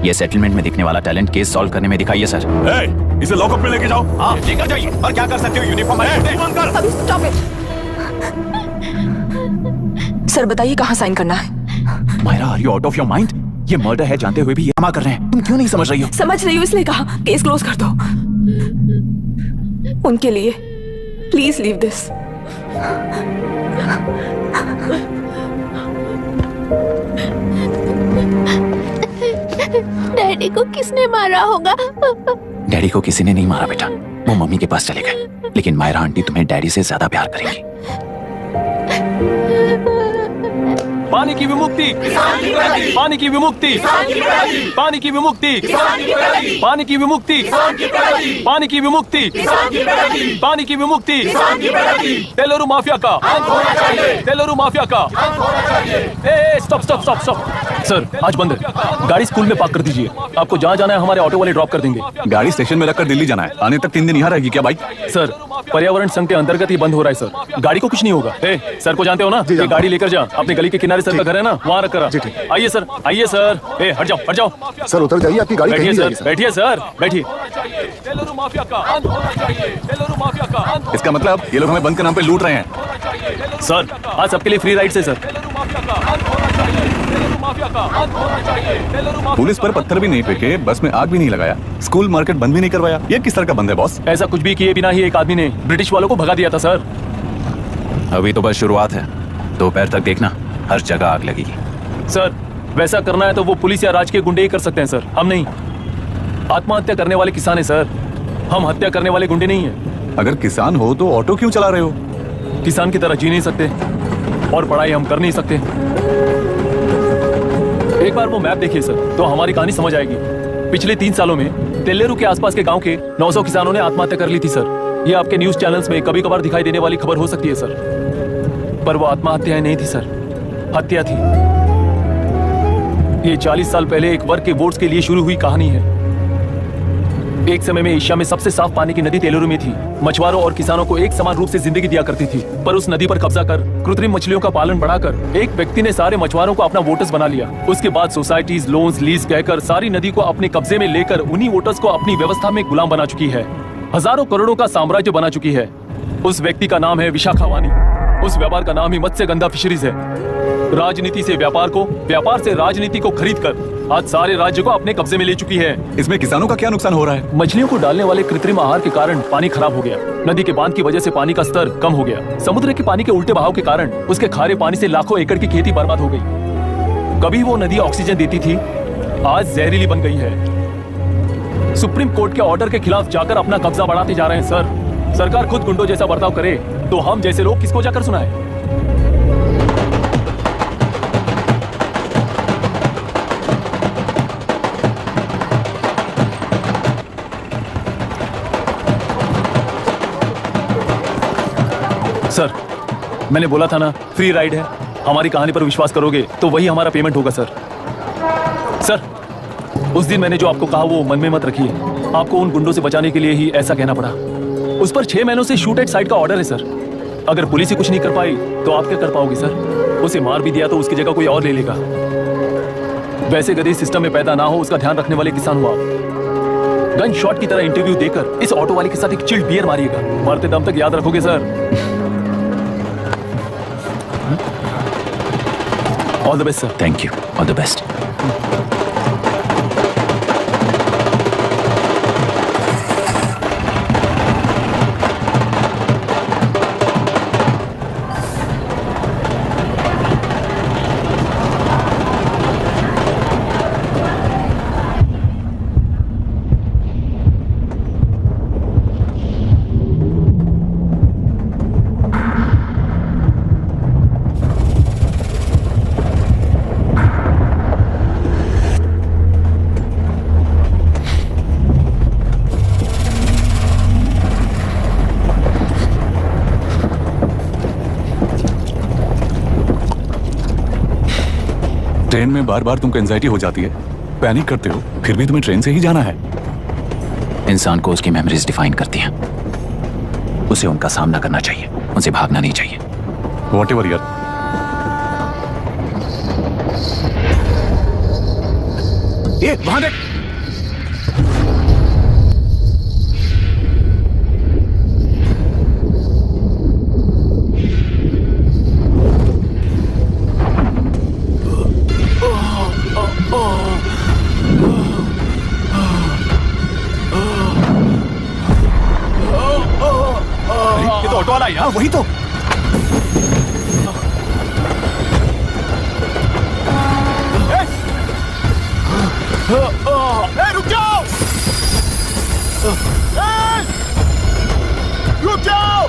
ये सेटलमेंट में दिखने वाला टैलेंट केस सॉल्व करने में दिखाइए सर। इसे लॉकअप में लेके जाओ। हाँ, लेकर जाइए। और क्या कर सकते हो? यूनिफॉर्म अभी स्टॉप इट। सर बताइए कहाँ साइन करना है? Myra, are you out of your mind? ये मर्डर है जानते हुए भी ये जमा कर रहे हैं। तुम क्यों नहीं समझ रही हो? समझ रही हूँ, इसलिए कहा केस क्लोज कर दो। उनके लिए प्लीज लीव दिस। डैडी को किसने मारा होगा? डैडी को किसी ने नहीं मारा बेटा, वो मम्मी के पास चले गए। लेकिन मायरा आंटी तुम्हें डैडी से ज्यादा प्यार करेंगी। पानी की विमुक्ति, पानी की विमुक्ति, पानी की विमुक्ति, पानी की विमुक्ति, पानी की विमुक्ति, पानी की विमुक्ति, तेलुरु माफिया का, तेलुरु माफिया का। Stop stop stop stop. Sir आज बंद है, गाड़ी स्कूल में पार्क कर दीजिए। आपको जहाँ जाना है हमारे ऑटो वाले ड्रॉप कर देंगे। गाड़ी स्टेशन में रखकर दिल्ली जाना है, आने तक 3 दिन यहाँ रहेगी क्या बाइक? सर पर्यावरण संघ के अंतर्गत ही बंद हो रहा है सर, गाड़ी को कुछ नहीं होगा। सर को जानते हो ना, ये गाड़ी लेकर जा, अपने गली के किनारे सर का घर है ना, वहाँ रख कर। आइए सर, आइए सर। हट जाओ हट जाओ सर, उतर जाइए, आपकी गाड़ी बैठिए कहीं नहीं सर, जाएगी, बैठिए सर, बैठिए। इसका मतलब ये लोग हमें बंद के नाम पे लूट रहे हैं। सर आज सबके लिए फ्री राइड है सर। पुलिस पर पत्थर भी नहीं फेंके, बस में आग भी नहीं लगाया, स्कूल मार्केट बंद भी नहीं करवाया, ये किस तरह का बंद है बॉस? ऐसा कुछ भी किए बिना ही एक आदमी ने ब्रिटिश वालों को भगा दिया था सर। अभी तो बस शुरुआत है, दोपहर तक देखना हर जगह आग लगेगी। सर वैसा करना है तो वो पुलिस या राज के गुंडे ही कर सकते हैं सर, हम नहीं। आत्महत्या करने वाले किसान हैं सर, हम हत्या करने वाले गुंडे नहीं हैं। अगर किसान हो तो ऑटो क्यों चला रहे हो? किसान की तरह जी नहीं सकते और पढ़ाई हम कर नहीं सकते। एक बार वो मैप देखिए सर तो हमारी कहानी समझ आएगी। पिछले 3 सालों में तेल्लेरू के आसपास के गांव के 900 किसानों ने आत्महत्या कर ली थी सर। ये आपके न्यूज चैनल्स में कभी कभार दिखाई देने वाली खबर हो सकती है सर, पर वो आत्महत्याएं नहीं थी सर, हत्या थी। ये 40 साल पहले एक वर्ग के वोट्स के लिए शुरू हुई कहानी है। एक समय में एशिया में सबसे साफ पानी की नदी तेलुरु में थी। मछुआरों और किसानों को एक समान रूप से जिंदगी दिया करती थी, पर उस नदी पर कब्जा कर कृत्रिम मछलियों का पालन बढ़ाकर एक व्यक्ति ने सारे मछुआरों को अपना वोटर्स बना लिया। उसके बाद सोसाइटीज, लोन्स, लीज कहकर सारी नदी को अपने कब्जे में लेकर उन्हीं वोटर्स को अपनी व्यवस्था में गुलाम बना चुकी है। हजारों करोड़ों का साम्राज्य बना चुकी है। उस व्यक्ति का नाम है विशाखा वानी। उस व्यापार का नाम ही मत्स्यगंधा फिशरीज है। राजनीति से व्यापार को, व्यापार से राजनीति को खरीद कर आज सारे राज्य को अपने कब्जे में ले चुकी है। इसमें किसानों का क्या नुकसान हो रहा है? मछलियों को डालने वाले कृत्रिम आहार के कारण पानी खराब हो गया। नदी के बांध की वजह से पानी का स्तर कम हो गया। समुद्र के पानी के उल्टे बहाव के कारण उसके खारे पानी से लाखों एकड़ की खेती बर्बाद हो गई। कभी वो नदी ऑक्सीजन देती थी, आज जहरीली बन गई है। सुप्रीम कोर्ट के ऑर्डर के खिलाफ जाकर अपना कब्जा बढ़ाते जा रहे हैं सर। सरकार खुद गुंडों जैसा बर्ताव करे तो हम जैसे लोग किसको जाकर सुनाए? सर मैंने बोला था ना, फ्री राइड है। हमारी कहानी पर विश्वास करोगे तो वही हमारा पेमेंट होगा सर। सर उस दिन मैंने जो आपको कहा वो मन में मत रखिए। आपको उन गुंडों से बचाने के लिए ही ऐसा कहना पड़ा। उस पर 6 महीनों से शूट एट साइट का ऑर्डर है सर। अगर पुलिस ही कुछ नहीं कर पाई तो आप क्या कर पाओगे सर? उसे मार भी दिया तो उसकी जगह कोई और ले लेगा। वैसे गधे सिस्टम में पैदा ना हो उसका ध्यान रखने वाले किसान हो आप। गन शॉट की तरह इंटरव्यू देकर इस ऑटो वाले के साथ एक चिल्ड बियर मारिएगा। मरते दम तक याद रखोगे sir. All the best sir. Thank you, all the best. Train में बार बार तुमको एंजाइटी हो जाती है, पैनिक करते हो, फिर भी तुम्हें ट्रेन से ही जाना है। इंसान को उसकी मेमोरीज डिफाइन करती हैं। उसे उनका सामना करना चाहिए, उनसे भागना नहीं चाहिए। व्हाटएवर यार। ये वहां देख। ये तो ऑटो वाला है यार। वही तो। रुक जाओ! रुक जाओ!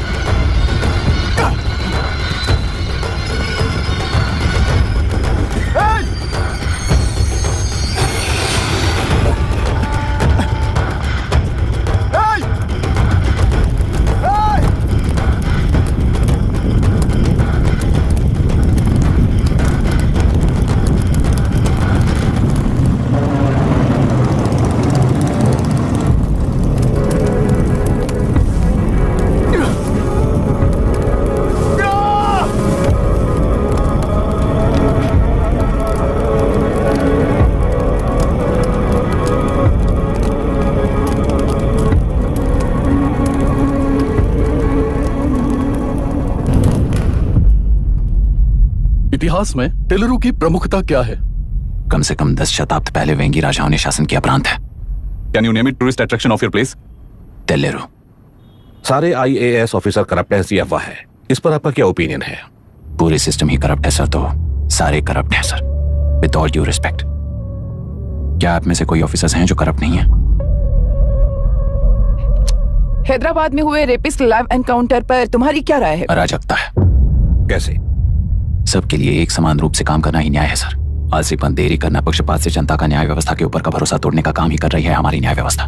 इतिहास में टेलरू की प्रमुखता क्या है? कम से कम 10 शताब्दी पहले वेंगी राजाओं ने शासन किया प्रांत है। Can you name it tourist attraction of your place? टेलेरू। सारे IAS ऑफिसर करप्ट हैं, ये अफवाह है। इस पर आपका क्या ओपिनियन है? पूरे सिस्टम ही करप्ट है सर, तो सारे करप्ट हैं sir, with all due respect. क्या आप में से कोई ऑफिसर्स हैं जो करप्ट नहीं है? हैदराबाद में हुए रेपिस्ट लाइव एनकाउंटर पर तुम्हारी क्या राय है? अराजकता है। कैसे? सबके लिए एक समान रूप से काम करना ही न्याय है सर। आलसीपन, देरी करना, पक्षपात से जनता का न्याय व्यवस्था के ऊपर का भरोसा तोड़ने का काम ही कर रही है हमारी न्याय व्यवस्था।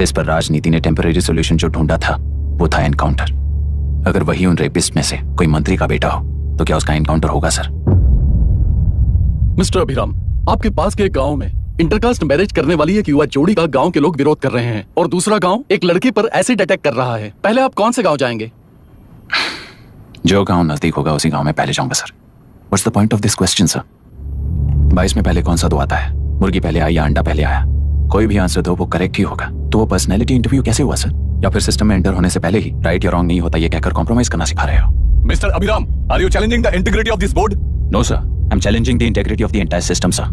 इस पर राजनीति ने टेम्परेरी सोल्यूशन जो ढूंढा था वो था एनकाउंटर। अगर वही उन रेपिस्ट में से कोई मंत्री का बेटा हो तो क्या उसका एनकाउंटर होगा सर? मिस्टर अभिराम, आपके पास के गांव में इंटरकास्ट मैरिज करने वाली एक युवा जोड़ी का गांव के लोग विरोध कर रहे हैं और दूसरा गांव एक लड़के पर एसिड अटैक कर रहा है। पहले आप कौन से गांव जाएंगे? जो गांव नजदीक होगा उसी गांव में पहले जाऊंगा sir. What's the point of this question sir? 22 में पहले कौन सा दो आता है? मुर्गी पहले आई या अंडा पहले आया? कोई भी आंसर दो वो करेक्ट ही होगा। तो वो पर्सनैलिटी इंटरव्यू कैसे हुआ सर? या फिर सिस्टम में एंटर होने से पहले ही राइट या रॉन्ग नहीं होता ये कहकर कॉम्प्रोमाइज करना सिखा रहे हो? Mister Abhiram, are you challenging the integrity of this board? No sir, I am challenging the integrity of the entire system sir.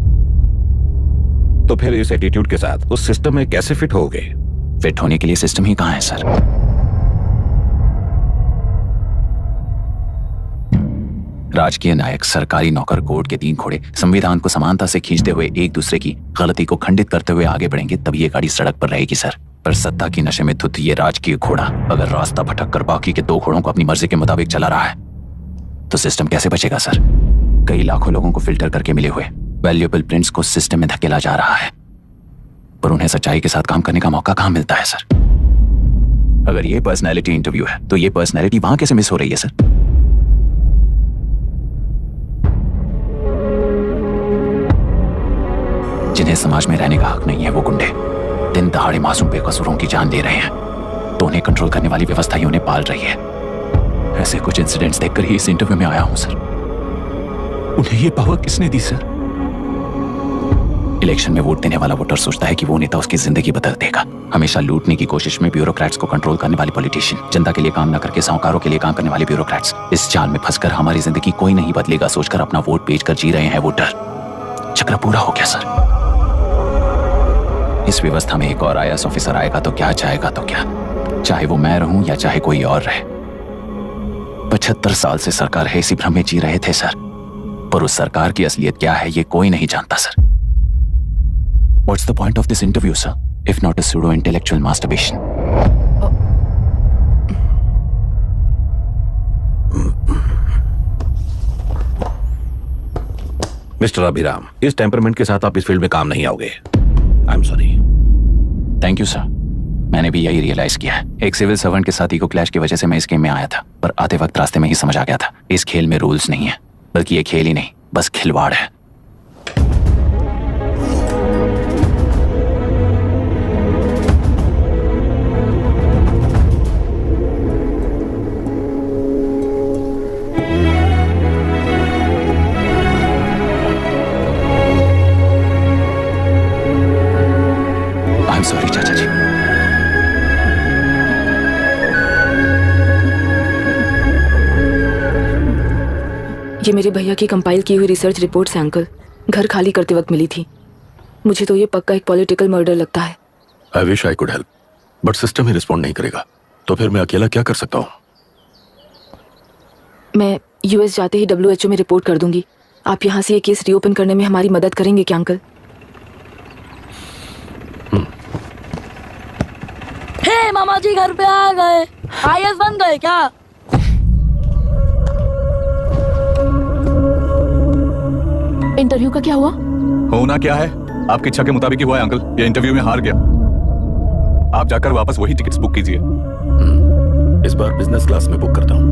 तो फिर इस एटीट्यूड के साथ उस सिस्टम में कैसे फिट होगे? फिट होने के लिए सिस्टम ही कहाँ है सर? राजकीय नायक, सरकारी नौकर, कोर्ट के 3 घोड़े संविधान को समानता से खींचते हुए एक दूसरे की गलती को खंडित करते हुए आगे बढ़ेंगे तभी ये गाड़ी सड़क पर रहेगी सर। पर सत्ता की नशे में धुत ये राजकीय घोड़ा अगर रास्ता भटक कर बाकी के 2 घोड़ों को अपनी मर्जी के मुताबिक चला रहा है तो सिस्टम कैसे बचेगा सर? कई लाखों लोगों को फिल्टर करके मिले हुए वैल्यूएबल प्रिंट्स को सिस्टम में धकेला जा रहा है, पर उन्हें सच्चाई के साथ काम करने का मौका कहां मिलता है सर? अगर ये पर्सनैलिटी इंटरव्यू है तो ये पर्सनैलिटी वहां कैसे मिस हो रही है सर? जिन्हें समाज में रहने का हक नहीं है वो गुंडे दिन दहाड़े मासूम बेकसूरों की जान ले रहे हैं तो उन्हें कंट्रोल करने वाली व्यवस्था ही उन्हें पाल रही है। ऐसे कुछ इंसिडेंट्स देखकर ही इस इंटरव्यू में आया हूं सर। उन्हें ये पावर किसने दी सर? इलेक्शन में वोट देने वाला वोटर सोचता है कि वो नेता उसकी जिंदगी बदल देगा। हमेशा लूटने की कोशिश में ब्यूरोक्रेट्स को कंट्रोल करने वाले पॉलिटिशियन, जनता के लिए काम न करके साहूकारों के लिए काम करने वाले ब्यूरोक्रेट्स, इस जाल में फंसकर हमारी जिंदगी कोई नहीं बदलेगा सोचकर अपना वोट बेचकर जी रहे हैं वोटर। चक्र पूरा हो गया सर। इस व्यवस्था में एक और IAS ऑफिसर आएगा तो क्या, जाएगा तो क्या, चाहे वो मैं रहूं या चाहे कोई और रहे। 75 साल से सरकार है इसी भ्रम में जी रहे थे सर, पर उस सरकार की असलियत क्या है ये कोई नहीं जानता sir. What's the point of this interview, sir, if not a pseudo-intellectual masturbation? Mister Abhiram, इस टेम्परमेंट के साथ आप इस फील्ड में काम नहीं आओगे। I am sorry. Thank you sir. मैंने भी यही रियलाइज किया है। एक सिविल सर्वेंट के साथ ईगो क्लैश की वजह से मैं इस गेम में आया था, पर आते वक्त रास्ते में ही समझ आ गया था इस खेल में रूल्स नहीं है, बल्कि ये खेल ही नहीं बस खिलवाड़ है। सॉरी चाचा जी। ये मेरे भैया की कंपाइल की हुई रिसर्च रिपोर्ट से अंकल घर खाली करते वक्त मिली थी। मुझे तो ये पक्का एक पॉलिटिकल मर्डर लगता है। I wish I could help, but system he respond नहीं करेगा, तो फिर मैं अकेला क्या कर सकता हूँ? मैं US जाते ही WHO में रिपोर्ट कर दूंगी। आप यहाँ से ये केस रीओपन करने में हमारी मदद करेंगे क्या अंकल? दादाजी घर पे आ गए। आईएएस बन गए क्या? इंटरव्यू का क्या हुआ? होना क्या है, आपकी इच्छा के मुताबिक ही हुआ है अंकल। ये इंटरव्यू में हार गया। आप जाकर वापस वही टिकट्स बुक कीजिए। इस बार बिजनेस क्लास में बुक करता हूँ।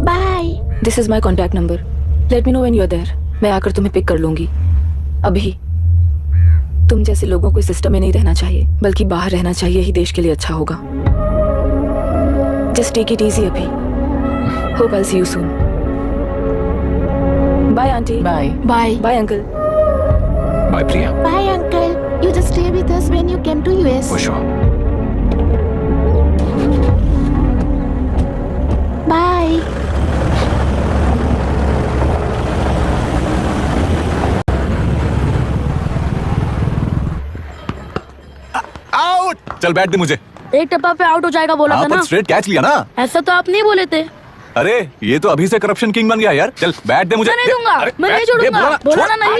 Bye. This is my contact number. Let me know when you are there. मैं आकर तुम्हें पिक कर लूंगी। अभी तुम जैसे लोगों को सिस्टम में नहीं रहना चाहिए, बल्कि बाहर रहना चाहिए, ही देश के लिए अच्छा होगा। जस्ट टेक इट इजी अभी। Hope I see you soon. Bye aunty. Bye bye bye uncle. Bye Priya. Bye, uncle. You just stay with us when you came to US. For sure. Bye. Out. चल बैठ दे मुझे। एक टप्पा पे आउट हो जाएगा बोला था ना। स्ट्रेट कैच लिया ना। ऐसा तो आप नहीं बोले थे। अरे ये तो अभी से करप्शन किंग बन गया यार। चल बैठ दे मुझे। मैं नहीं दूंगा, मैं नहीं छोड़ूंगा। बोला ना नहीं।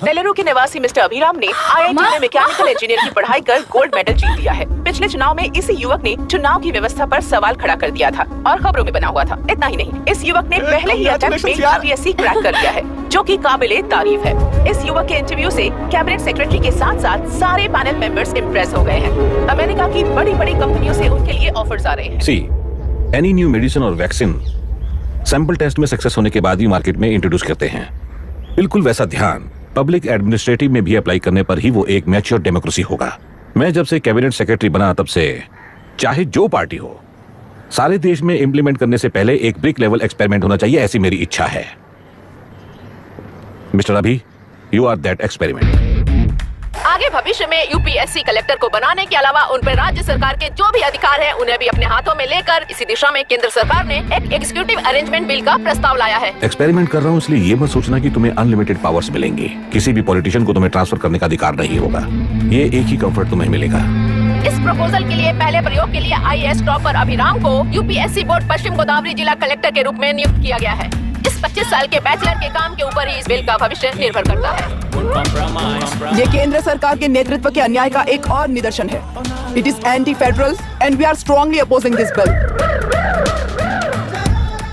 बेलरू के निवासी मिस्टर अभिराम ने IIT में मैकेनिकल इंजीनियर की पढ़ाई कर गोल्ड मेडल जीत लिया है। पिछले चुनाव में इसी युवक ने चुनाव की व्यवस्था पर सवाल खड़ा कर दिया था और खबरों में बना हुआ था। इतना ही नहीं, इस युवक ने पहले ही अटेम्प्ट में UPSC क्रैक कर लिया है, जो कि काबिले तारीफ है। इस युवक के इंटरव्यू से कैबिनेट सेक्रेटरी के साथ साथ सारे पैनल मेंबर्स इम्प्रेस हो गए हैं। अमेरिका की बड़ी बड़ी कंपनियों से उनके लिए ऑफर्स आ रहे हैं। सी एनी न्यू मेडिसिन और वैक्सीन सैंपल टेस्ट में सक्सेस होने के बाद ही मार्केट में इंट्रोड्यूस करते हैं। बिल्कुल वैसा ध्यान पब्लिक एडमिनिस्ट्रेटिव में भी अप्लाई करने पर ही वो एक मैच्योर डेमोक्रेसी होगा। मैं जब से कैबिनेट सेक्रेटरी बना तब से चाहे जो पार्टी हो, सारे देश में इंप्लीमेंट करने से पहले एक ब्रिक लेवल एक्सपेरिमेंट होना चाहिए, ऐसी मेरी इच्छा है। मिस्टर अभी, यू आर दैट एक्सपेरिमेंट। आगे भविष्य में UPSC कलेक्टर को बनाने के अलावा उन पर राज्य सरकार के जो भी अधिकार हैं, उन्हें भी अपने हाथों में लेकर इसी दिशा में केंद्र सरकार ने एक एग्जीक्यूटिव अरेंजमेंट बिल का प्रस्ताव लाया है। एक्सपेरिमेंट कर रहा हूँ इसलिए ये मत सोचना कि तुम्हें अनलिमिटेड पावर्स मिलेंगे। किसी भी पॉलिटिशियन को तुम्हें ट्रांसफर करने का अधिकार नहीं होगा। ये एक ही कंफर्ट तुम्हें मिलेगा। इस प्रपोजल के लिए पहले प्रयोग के लिए IAS टॉपर अभिराम को UPSC बोर्ड पश्चिम गोदावरी जिला कलेक्टर के रूप में नियुक्त किया गया है। इस 25 साल के बैचलर के काम के ऊपर ही इस बिल का भविष्य निर्भर करता है। ये केंद्र सरकार के नेतृत्व के अन्याय का एक और निदर्शन है। It is anti federal and we are strongly opposing this bill.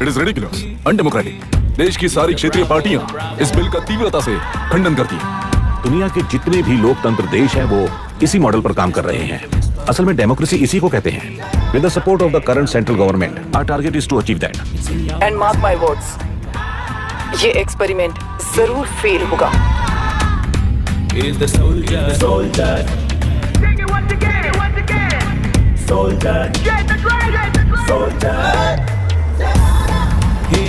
It is ridiculous, undemocratic. देश की सारी क्षेत्रीय पार्टियां इस बिल का तीव्रता से खंडन करती हैं। दुनिया के जितने भी लोकतंत्र देश हैं वो इसी मॉडल पर काम कर रहे हैं। असल में डेमोक्रेसी इसी को कहते हैं। With the support of the current central government, our target is to achieve that. And mark my words, ये एक्सपेरिमेंट जरूर फेल होगा। Is the soldier, soldier. Sing it once again. Soldier. Get the dragon, soldier. He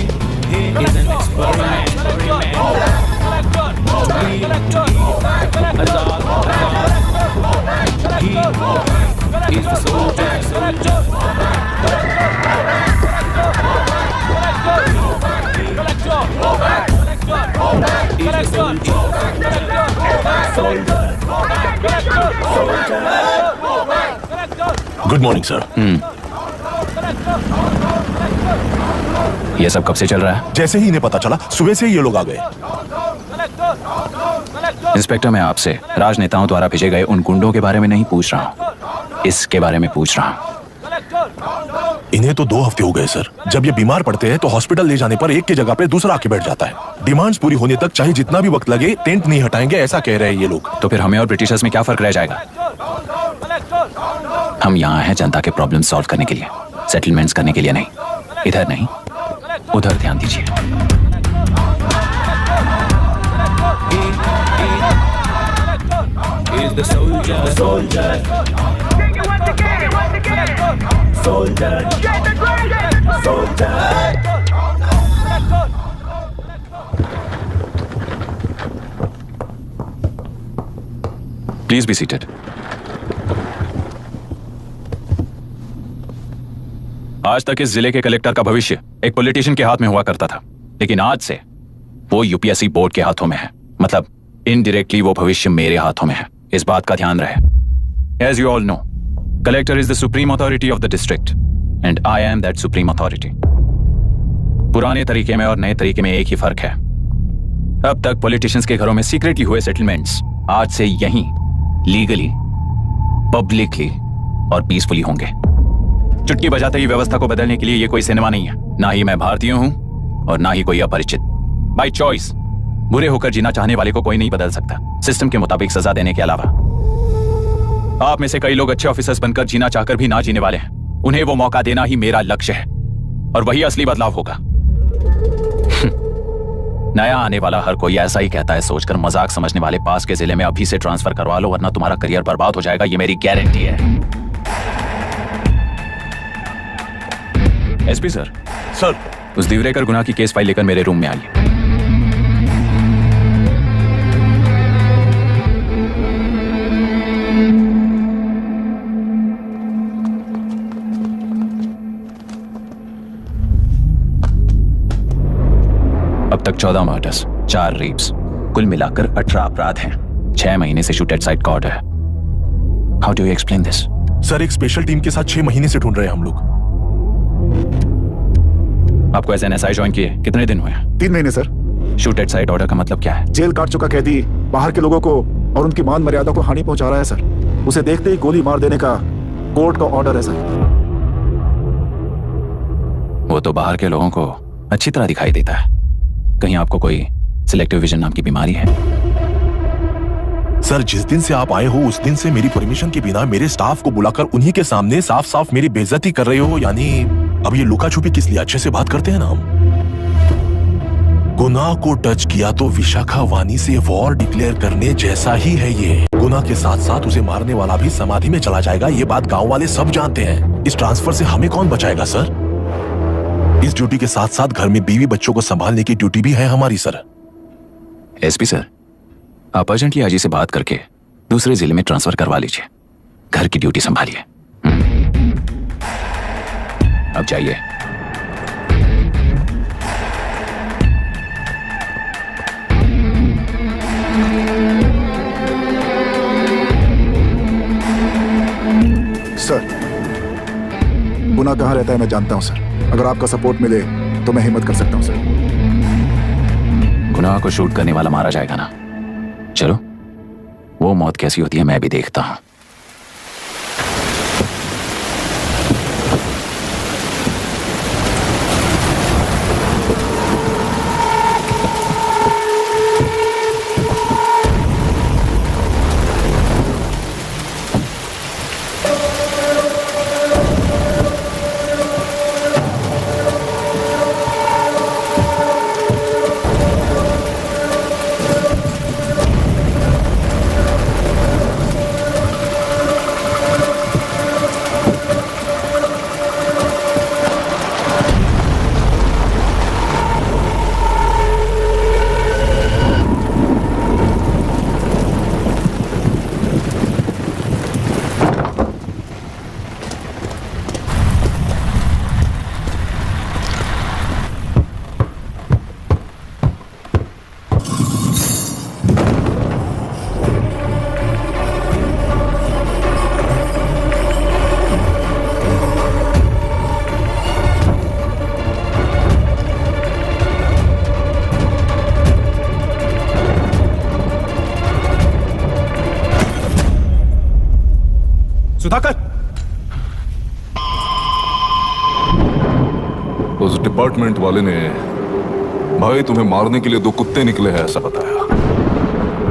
is an experiment. He is the soldier, soldier. Good morning sir. ये सब कब से चल रहा है? जैसे ही इन्हें पता चला, सुबह से ही ये लोग आ गए। इंस्पेक्टर, मैं आपसे राजनेताओं द्वारा भेजे गए उन गुंडों के बारे में नहीं पूछ रहा हूँ, इसके बारे में पूछ रहा हूँ। इन्हें तो 2 हफ्ते हो गए सर। जब ये बीमार पड़ते हैं तो हॉस्पिटल ले जाने पर एक की जगह पे दूसरा आके बैठ जाता है। डिमांड्स पूरी होने तक चाहे जितना भी वक्त लगे, टेंट नहीं हटाएंगे, ऐसा कह रहे हैं ये लोग। तो फिर हमें और ब्रिटिशर्स में क्या फर्क रह जाएगा? हम यहाँ हैं जनता के प्रॉब्लम सॉल्व करने के लिए, सेटलमेंट्स करने के लिए नहीं। इधर नहीं, उधर ध्यान दीजिए। Is the soldier, soldier. Sing it once again. Soldier. Get the dragon, soldier. Please be seated. आज तक इस जिले के कलेक्टर का भविष्य एक पॉलिटिशियन के हाथ में हुआ करता था, लेकिन आज से वो UPSC बोर्ड के हाथों में है। मतलब इनडायरेक्टली वो भविष्य मेरे हाथों में है। इस बात का ध्यान रहे। As you all know, collector is the supreme authority of the district, and I am that supreme authority. पुराने तरीके में और नए तरीके में एक ही फर्क है, अब तक पॉलिटिशियंस के घरों में सीक्रेटली हुए सेटलमेंट्स आज से यहीं लीगली, पब्लिकली और पीसफुली होंगे। चुटकी बजाते ही व्यवस्था को बदलने के लिए ये कोई सिनेमा नहीं है। ना ही मैं भारतीय हूं और ना ही कोई अपरिचित। बाय चॉइस बुरे होकर जीना चाहने वाले को कोई नहीं बदल सकता, सिस्टम के मुताबिक सजा देने के अलावा। आप में से कई लोग अच्छे ऑफिसर्स बनकर जीना चाहकर भी ना जीने वाले हैं। उन्हें वो मौका देना ही मेरा लक्ष्य है और वही असली बदलाव होगा। नया आने वाला हर कोई ऐसा ही कहता है सोचकर मजाक समझने वाले पास के जिले में अभी से ट्रांसफर करवा लो, वरना तुम्हारा करियर बर्बाद हो जाएगा। ये मेरी गारंटी है। SP sir. सर। उस दिवरेकर गुनाह की केस फाइल लेकर मेरे रूम में आइए। अब तक 14 मर्डर्स, 4 रेप्स, कुल मिलाकर 18 अपराध हैं। 6 महीने से शूट एट साइट का ऑर्डर है। How do you explain this? Sir, एक स्पेशल टीम के साथ 6 महीने से ढूंढ रहे हैं हम लोग। आपको एज एन एसआई ज्वाइन किए कितने दिन हुए? 3 महीने sir. Shoot at site order का मतलब क्या है? जेल काट चुका कैदी बाहर के लोगों को और उनकी मान मर्यादा को हानि पहुंचा रहा है सर। उसे देखते ही गोली मार देने का कोर्ट का ऑर्डर है सर। वो तो बाहर के लोगों को अच्छी तरह दिखाई देता है। कहीं आपको कोई सिलेक्टिव विजन नाम की बीमारी है? सर, जिस दिन से आप आए हो उस दिन से मेरी परमिशन के बिना मेरे स्टाफ को बुलाकर उन्हीं के सामने साफ साफ मेरी बेइज्जती कर रहे हो। यानी अब ये लुका छुपी किस लिए? अच्छे से बात करते हैं ना हम। गुनाह को टच किया तो विशाखा वानी से वॉर डिक्लेयर करने जैसा ही है ये। गुनाह के साथ साथ उसे मारने वाला भी समाधि में चला जाएगा। ये बात गांव वाले सब जानते हैं। इस ट्रांसफर से हमें कौन बचाएगा सर? इस ड्यूटी के साथ साथ घर में बीवी बच्चों को संभालने की ड्यूटी भी है हमारी सर। एसपी सर, आप अर्जेंटली आजी से बात करके दूसरे जिले में ट्रांसफर करवा लीजिए। घर की ड्यूटी संभालिए। अब जाइए। सर, गुनाह कहाँ रहता है मैं जानता हूं सर। अगर आपका सपोर्ट मिले तो मैं हिम्मत कर सकता हूं सर। गुनाह को शूट करने वाला मारा जाएगा ना? चलो, वो मौत कैसी होती है मैं भी देखता हूं। सुधाकर, उस डिपार्टमेंट वाले ने भाई तुम्हें मारने के लिए 2 कुत्ते निकले हैं ऐसा बताया।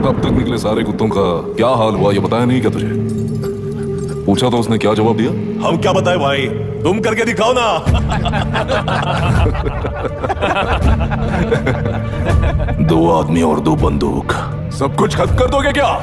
अब तक निकले सारे कुत्तों का क्या हाल हुआ ये बताया नहीं क्या तुझे? पूछा तो उसने क्या जवाब दिया? हम क्या बताए भाई, तुम करके दिखाओ ना। 2 आदमी और 2 बंदूक, सब कुछ खत्म कर दोगे क्या?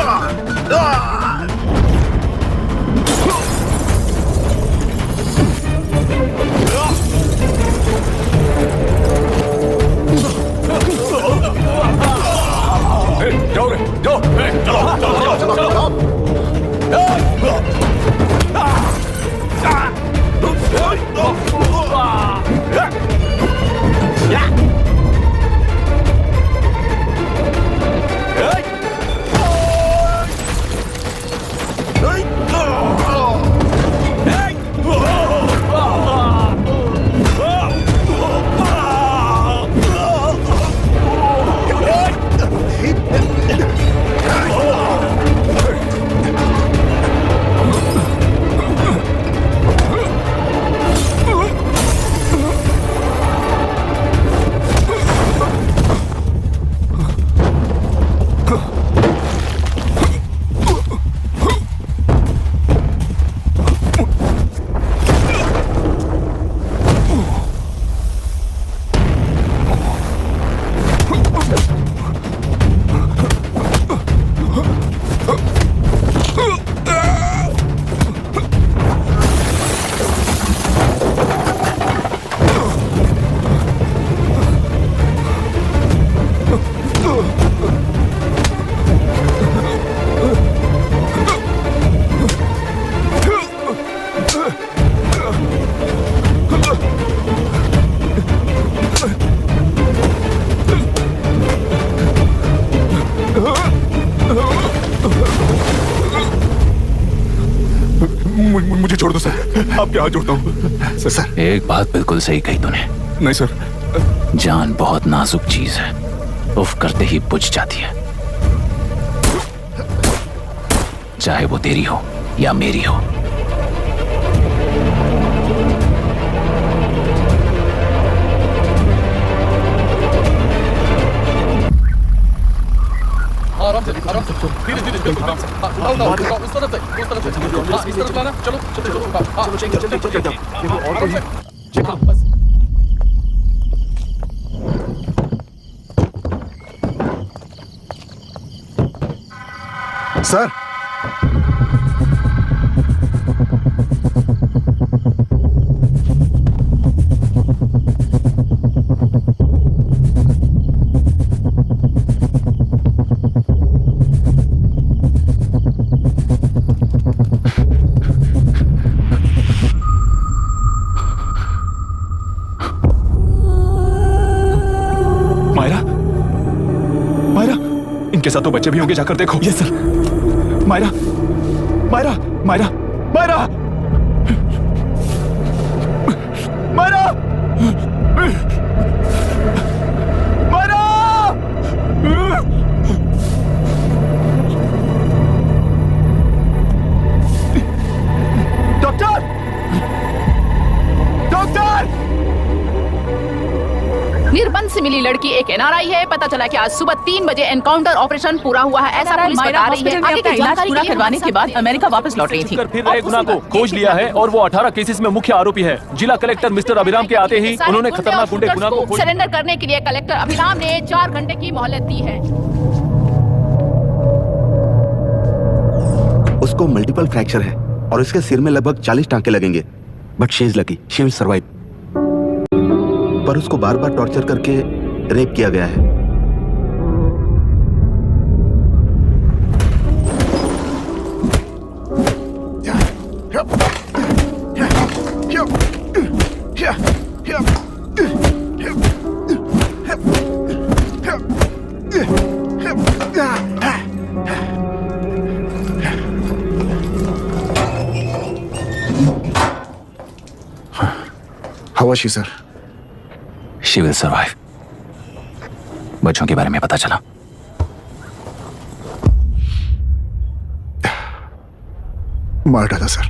Ah! मुझे छोड़ दो सर, आपके हाथ जोड़ता हूँ सर। एक बात बिल्कुल सही कही तूने। नहीं सर। जान बहुत नाजुक चीज है, उफ करते ही बुझ जाती है, चाहे वो तेरी हो या मेरी हो। आराम से धीरे धीरे आराम से। उस तरफ से इस तरफ लाना। चलो चलो बस। सर, मायरा, मायरा, इनके साथ तो बच्चे भी होंगे, जाकर देखो। Yes sir. Myra, Myra, Myra, Myra, Myra, Myra, doctor, doctor. निर्बंध से मिली लड़की एक एनआरआई है। पता चला कि आज सुबह 3 बजे एनकाउंटर ऑपरेशन पूरा हुआ है, ऐसा पुलिस बता रही है। आगे की जानकारी पूरा करवाने के बाद अमेरिका वापस लौट रही थी। फिर नए गुनाह को खोज लिया है और वो 18 केसेस में मुख्य आरोपी है। जिला कलेक्टर मिस्टर अभिराम के आते ही उन्होंने खतरनाक गुंडे गुनाह को सरेंडर करने के लिए कलेक्टर अभिराम ने 4 घंटे की मोहलत दी है। उसको मल्टीपल फ्रैक्चर है और इसके सिर में लगभग 40 टांके लगेंगे, but she is lucky, she will survive. पर उसको बार बार टॉर्चर करके रेप किया गया है। How was she, sir? She will survive. बच्चों के बारे में पता चला? मार डाला सर।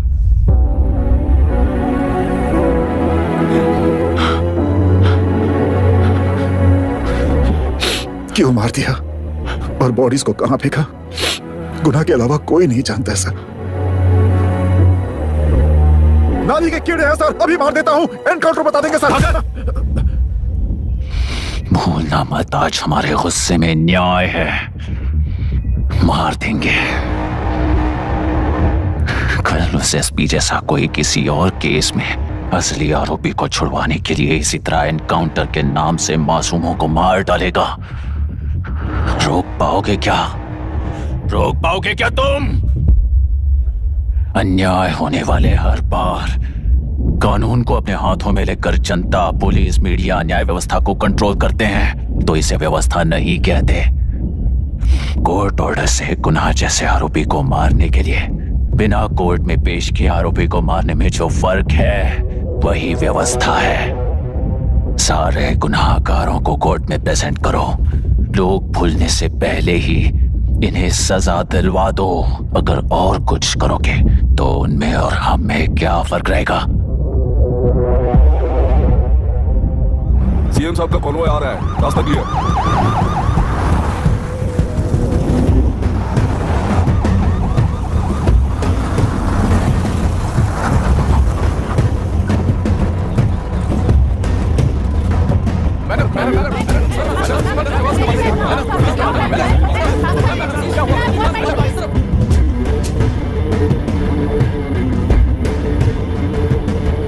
क्यों मार दिया और बॉडीज को कहां फेंका, गुनाह के अलावा कोई नहीं जानता सर। नाली के कीड़े हैं सर, अभी मार देता हूं, एनकाउंटर बता देंगे सर। भूलना मत, आज हमारे गुस्से में न्याय है, मार देंगे। कल उस एसपी जैसा कोई किसी और केस में असली आरोपी को छुड़वाने के लिए इसी तरह एनकाउंटर के नाम से मासूमों को मार डालेगा। रोक पाओगे क्या? रोक पाओगे क्या तुम? अन्याय होने वाले हर बार कानून को अपने हाथों में लेकर जनता, पुलिस, मीडिया न्याय व्यवस्था को कंट्रोल करते हैं, तो इसे व्यवस्था नहीं कहते। कोर्ट ऑर्डर से गुनाह जैसे आरोपी को मारने के लिए बिना कोर्ट में पेश किए आरोपी को मारने में जो फर्क है वही व्यवस्था है। सारे गुनाहगारों को कोर्ट में प्रेजेंट करो, लोग भूलने से पहले ही इन्हें सजा दिलवा दो। अगर और कुछ करोगे तो उनमें और हम में क्या फर्क रहेगा? सीएम साहब का कॉन्वॉय आ रहा है, रास्ता क्लियर।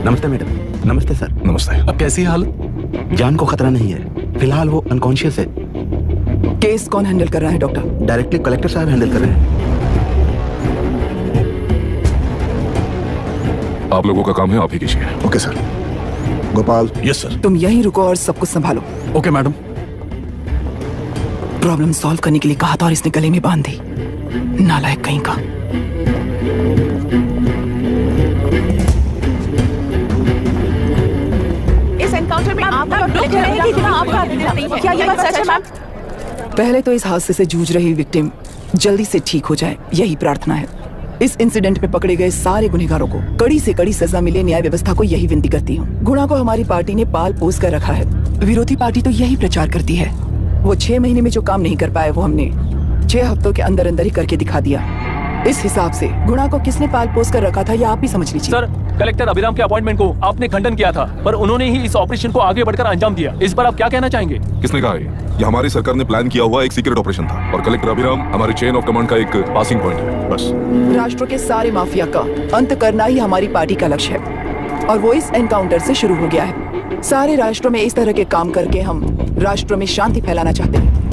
नमस्ते मैडम। नमस्ते सर। नमस्ते। अब कैसी हालत? जान को खतरा नहीं है, फिलहाल वो अनकॉन्शियस है। केस कौन हैंडल कर रहा है डॉक्टर? डायरेक्टली कलेक्टर साहब हैंडल कर रहे हैं। आप लोगों का काम है, आप ही कीजिए। Okay sir. Gopal. Yes sir. तुम यहीं रुको और सब कुछ संभालो। Okay madam. प्रॉब्लम सॉल्व करने के लिए कहा था और इसने गले में बांध दी, नालायक कहीं का। इस एनकाउंटर में आपका और कलेक्टर अभिराम की बिना आपका नहीं है। क्या ये बात सच है मैम? पहले तो इस हादसे से जूझ रही विक्टिम जल्दी से ठीक हो जाए, यही प्रार्थना है। इस इंसिडेंट में पकड़े गए सारे गुनहगारों को कड़ी से कड़ी सजा मिले, न्याय व्यवस्था को यही विनती करती हूँ। गुणा को हमारी पार्टी ने पाल पोस कर रखा है। विरोधी पार्टी तो यही प्रचार करती है। वो 6 महीने में जो काम नहीं कर पाए वो हमने 6 हफ्तों के अंदर अंदर ही करके दिखा दिया। इस हिसाब से गुणा को किसने पाल पोस कर रखा था ये आप ही समझ लीजिए। सर, कलेक्टर अभिराम के अपॉइंटमेंट को आपने खंडन किया था, पर उन्होंने ही इस ऑपरेशन को आगे बढ़कर अंजाम दिया। इस पर आप क्या कहना चाहेंगे? किसने कहा ये हमारी सरकार ने प्लान किया हुआ एक सीक्रेट ऑपरेशन था और कलेक्टर अभिराम हमारी चेन ऑफ कमांड का एक पासिंग पॉइंट है, बस। राष्ट्र के सारे माफिया का अंत करना ही हमारी पार्टी का लक्ष्य है और वो इस एनकाउंटर से शुरू हो गया है। सारे राष्ट्रों में इस तरह के काम करके हम राष्ट्र में शांति फैलाना चाहते हैं।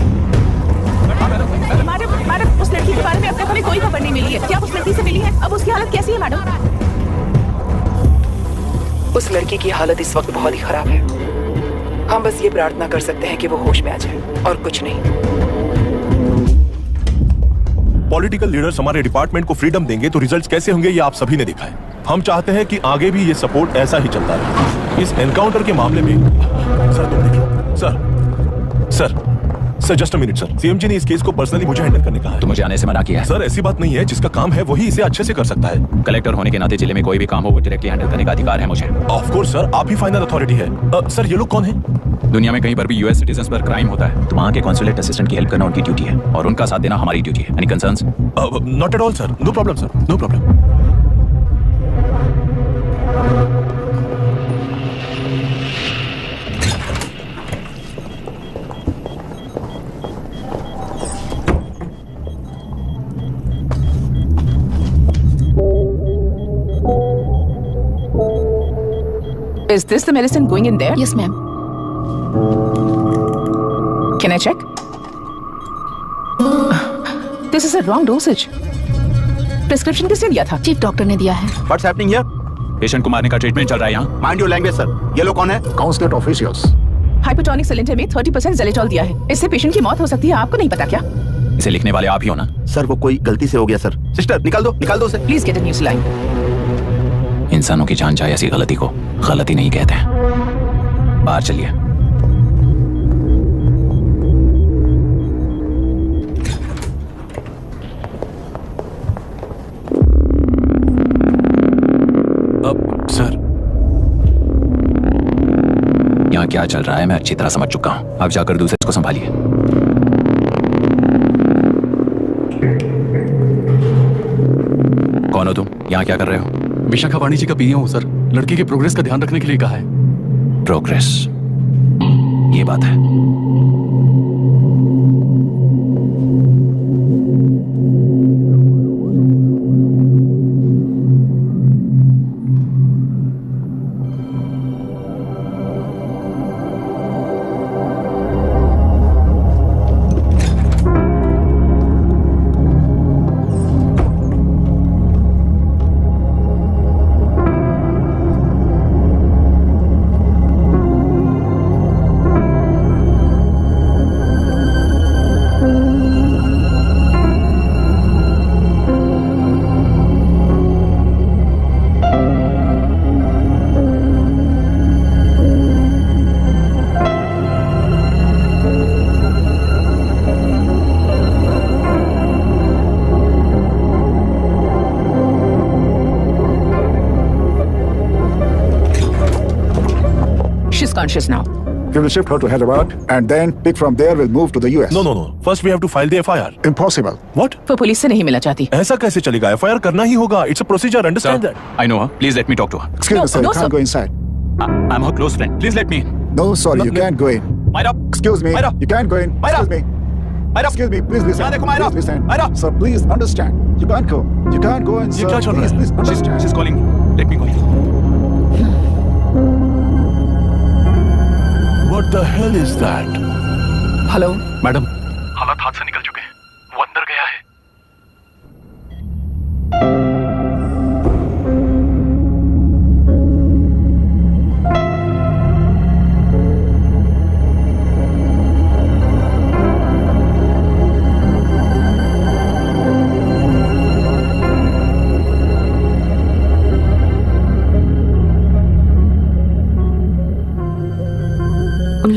मैडम, उस लड़की के बारे में अब तक हमें कोई खबर नहीं मिली है। क्या उस लड़की से मिली है? अब उसकी हालत कैसी है मैडम? उस लड़की की हालत इस वक्त बहुत ही खराब है। हम बस ये प्रार्थना कर सकते हैं कि वो होश में आ जाए और कुछ नहीं। पॉलिटिकल लीडर्स हमारे डिपार्टमेंट को फ्रीडम देंगे तो रिजल्ट्स कैसे होंगे ये आप सभी ने देखा है। हम चाहते हैं कि आगे भी ये सपोर्ट ऐसा ही चलता रहे। इस एनकाउंटर के मामले में सर तुम देखो। Sir just a minute sir. CMG ने इस केस को पर्सनली मुझे हैंडल करने कहा है। तो मुझे आने से मना किया है। सर ऐसी बात नहीं है, जिसका काम है वही इसे अच्छे से कर सकता है। कलेक्टर होने के नाते जिले में कोई भी काम हो वो डायरेक्टली हैंडल करने का अधिकार है मुझे। ऑफ कोर्स सर, आप ही फाइनल अथॉरिटी है। सर ये लोग कौन हैं? दुनिया में कहीं पर भी यूएस सिटीजन्स पर क्राइम होता है तो वहाँ के कॉन्सुलेट असिस्टेंट की हेल्प करना उनकी ड्यूटी है और उनका साथ देना हमारी ड्यूटी है। Any concerns? Not at all sir, no problem sir, no problem. Is this the medicine going in there? Yes, ma'am. Can I check? This is a wrong dosage. Prescription किसने दिया था? चीफ डॉक्टर ने दिया है। What's happening here? पेशेंट को मारने का ट्रीटमेंट चल रहा है यहाँ। Mind your language, sir. ये लोग कौन है? Consulate officials. हाइपोटोनिक सिलेंडर में 30% ज़ेलेटॉल दिया है। इससे पेशेंट की मौत हो सकती है। आपको नहीं पता क्या? इसे लिखने वाले आप ही हो ना? सर वो कोई गलती से हो गया सर। सिस्टर निकाल दो उसे। Please get a new saline. इंसानों की जान जाए ऐसी गलती को गलती नहीं कहते हैं। बाहर चलिए। अब सर यहाँ क्या चल रहा है मैं अच्छी तरह समझ चुका हूँ। अब जाकर दूसरे को संभालिए। कौन हो तुम? यहाँ क्या कर रहे हो? विशाखावाणी जी का पीए हूँ सर। लड़की के प्रोग्रेस का ध्यान रखने के लिए कहा है। प्रोग्रेस, ये बात है। Conscious now. We will shift her to Hyderabad and then pick from there. We'll move to the US. No. First we have to file the FIR. Impossible. What? वो पुलिस से नहीं मिला चाहती। ऐसा कैसे चलेगा? FIR करना ही होगा। It's a procedure. Understand that? I know her. Please let me talk to her. Excuse me, sir. You can't go inside. I'm her close friend. Please let me in. No, sorry, you can't go in. Myra. Excuse me. Myra. You can't go in. Myra. Excuse me. Myra. Excuse me. Please listen. यहाँ देखो Myra. Please listen. Myra. Sir, please understand. You can't go. You can't go in, sir. ये क्या चल रहा है? Please understand. She's calling me. Let me call you. What the hell is that? Hello madam, हालात हाथ से निकल चुके हैं। वो अंदर गया है।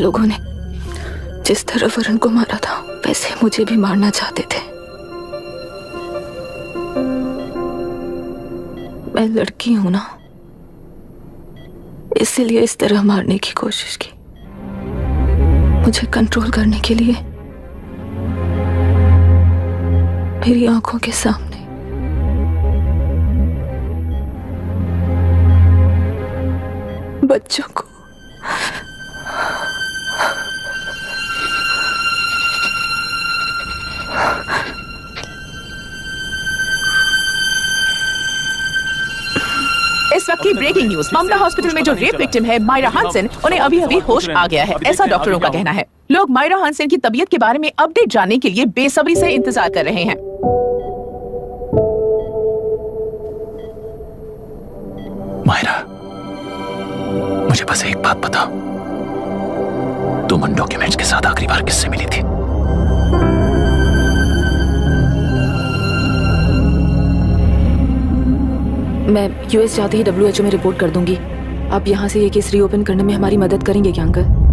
लोगों ने जिस तरह वरुण को मारा था वैसे मुझे भी मारना चाहते थे। मैं लड़की हूं ना, इसीलिए इस तरह मारने की कोशिश की। मुझे कंट्रोल करने के लिए मेरी आंखों के सामने बच्चों को इस वक्त की ब्रेकिंग न्यूज, मामला हॉस्पिटल में जो रेप विक्टिम है मायरा हानसन, उन्हें अभी अभी होश आ गया है, ऐसा डॉक्टरों का कहना है। लोग मायरा हानसन की तबीयत के बारे में अपडेट जानने के लिए बेसब्री से इंतजार कर रहे हैं। मायरा, मुझे बस एक बात बताओ, तुम उन डॉक्यूमेंट्स के साथ आखिरी बार किससे मिली थी? मैं यूएस जाते ही WHO में रिपोर्ट कर दूंगी। आप यहाँ से ये केस रीओपन करने में हमारी मदद करेंगे क्या अंकल?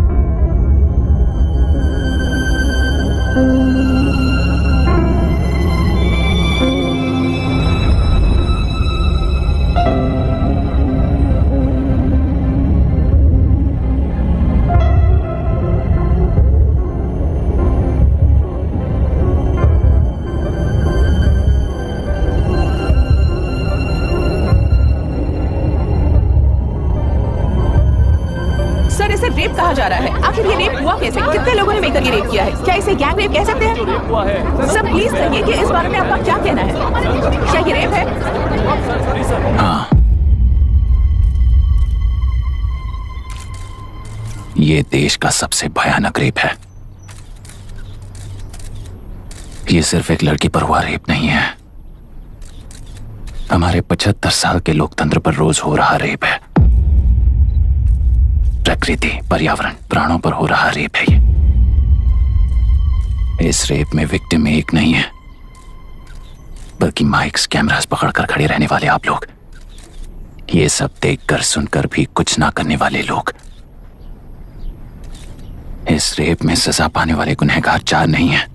रेप कहा जा रहा है, आखिर ये रेप हुआ कैसे? कितने लोगों ने मिलकर ये रेप किया है? क्या इसे गैंग रेप कह सकते हैं? सर प्लीज कहिए कि इस बारे में आपका क्या कहना है? क्या ये रेप है? हाँ, ये देश का सबसे भयानक रेप है। ये सिर्फ एक लड़की पर हुआ रेप नहीं है, हमारे 75 साल के लोकतंत्र पर रोज हो रहा रेप है। प्रकृति, पर्यावरण, प्राणों पर हो रहा रेप है ये। इस रेप में विक्टिम एक नहीं है, बल्कि माइक्स, कैमरास पकड़कर खड़े रहने वाले आप लोग, ये सब देखकर सुनकर भी कुछ ना करने वाले लोग। इस रेप में सजा पाने वाले गुनहगार 4 नहीं है,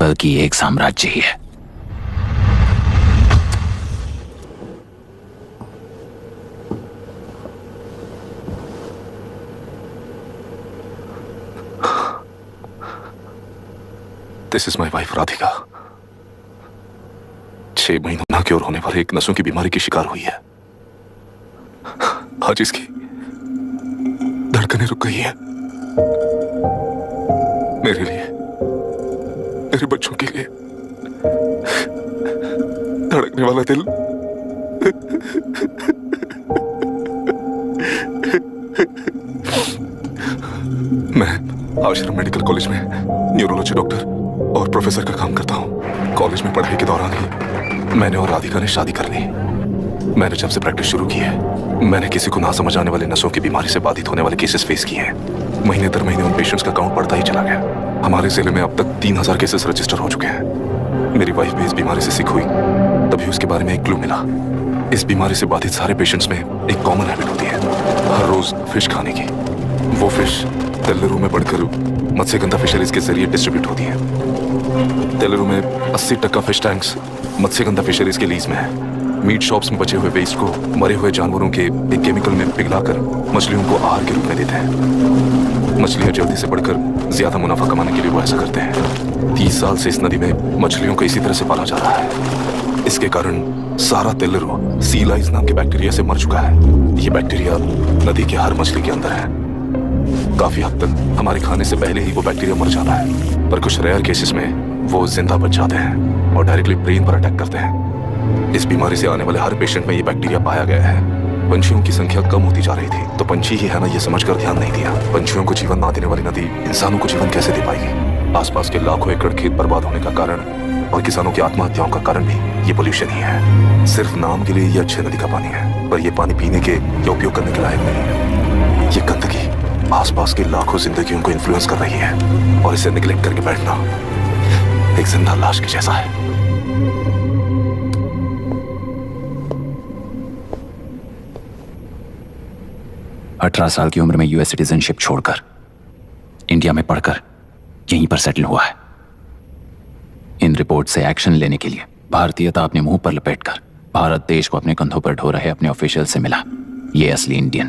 बल्कि एक साम्राज्य ही है। This is my wife Radhika. 6 महीनों ना क्योर होने वाले एक नसों की बीमारी की शिकार हुई है। आज इसकी धड़कनें रुक गई है। मेरे लिए, मेरे बच्चों के लिए धड़कने वाला दिल मैं आश्रम मेडिकल कॉलेज में न्यूरोलॉजी डॉक्टर और प्रोफेसर का काम करता हूँ। कॉलेज में पढ़ाई के दौरान ही मैंने और राधिका ने शादी कर ली। मैंने जब से प्रैक्टिस शुरू की है, मैंने किसी को ना समझ आने वाले नसों की बीमारी से बाधित होने वाले केसेस फेस किए हैं। महीने दर महीने उन पेशेंट्स का काउंट बढ़ता ही चला गया। हमारे जिले में अब तक 3000 केसेस रजिस्टर हो चुके हैं। मेरी वाइफ भी इस बीमारी से सिक हुई, तभी उसके बारे में एक क्लू मिला। इस बीमारी से बाधित सारे पेशेंट्स में एक कॉमन हैबिट होती है, हर रोज फिश खाने की। वो फिश तेलुरु में बढ़कर मत्स्यगंधा फिशरीज के जरिए डिस्ट्रीब्यूट होती है। तेलुरु में 80% फिश टैंक्स मत्स्यगंधा फिशरीज के लीज में है। मीट शॉप्स में बचे हुए वेस्ट को मरे हुए जानवरों के एक केमिकल में पिघलाकर मछलियों को आहार के रूप में देते हैं। मछलियां जल्दी से बढ़कर ज्यादा मुनाफा कमाने के लिए वो ऐसा करते हैं। 30 साल से इस नदी में मछलियों को इसी तरह से पाला जा रहा है। इसके कारण सारा तेलुरु सी लाइस नाम के बैक्टीरिया से मर चुका है। ये बैक्टीरिया नदी के हर मछली के अंदर है। काफी हद तक हमारे खाने से पहले ही वो बैक्टीरिया मर जाता है, पर कुछ रेयर केसेस में वो जिंदा बच जाते हैं और डायरेक्टली ब्रेन पर अटैक करते हैं। इस बीमारी से आने वाले हर पेशेंट में ये बैक्टीरिया पाया गया है। पंछियों की संख्या कम होती जा रही थी, तो पंछी ही है ना ये समझकर ध्यान नहीं दिया। पंछियों को जीवन ना देने वाली नदी इंसानों को जीवन कैसे दे पाएगी? आसपास के लाखों एकड़ खेत बर्बाद होने का कारण और किसानों की आत्महत्याओं का कारण भी ये पोल्यूशन ही है। सिर्फ नाम के लिए ये अच्छे नदी का पानी है, पर ये पानी पीने के या उपयोग करने के लायक नहीं है। ये गंदगी आसपास की लाखों जिंदगियों को इन्फ्लुएंस कर रही है और इसे निगलेक्ट करके बैठना एक जिंदा लाश के जैसा है। 18 साल की उम्र में यूएस सिटीजनशिप छोड़कर इंडिया में पढ़कर यहीं पर सेटल हुआ है। इन रिपोर्ट से एक्शन लेने के लिए भारतीयता अपने मुंह पर लपेटकर भारत देश को अपने कंधों पर ढो रहे अपने ऑफिशियल से मिला ये असली इंडियन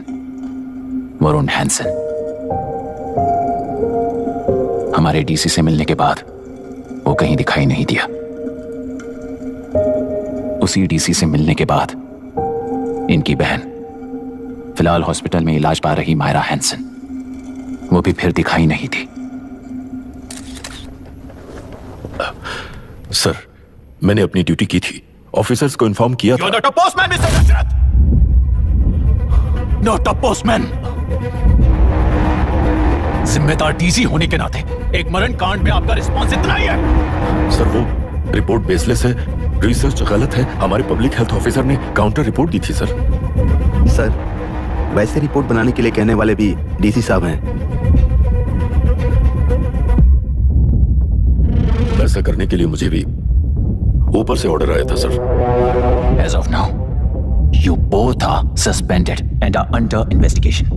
वरुण हैंसन। हमारे डीसी से मिलने के बाद वो कहीं दिखाई नहीं दिया। उसी डीसी से मिलने के बाद इनकी बहन फिलहाल हॉस्पिटल में इलाज पा रही मायरा हैंसन, वो भी फिर दिखाई नहीं थी। सर, मैंने अपनी ड्यूटी की थी, ऑफिसर्स को इन्फॉर्म किया था। You're not a postman, Mr. Dasharath. Not a postman। जिम्मेदार डीसी होने के नाते एक मरण कांड में आपका रिस्पॉन्स इतना ही है। सर, वो रिपोर्ट बेसलेस है, रिसर्च गलत है। हमारे पब्लिक हेल्थ ऑफिसर ने काउंटर रिपोर्ट दी थी सर। सर, वैसे रिपोर्ट बनाने के लिए कहने वाले भी डीसी साहब हैं। ऐसा करने के लिए मुझे भी ऊपर से ऑर्डर आया था sir. As of now, you both are suspended and are under investigation.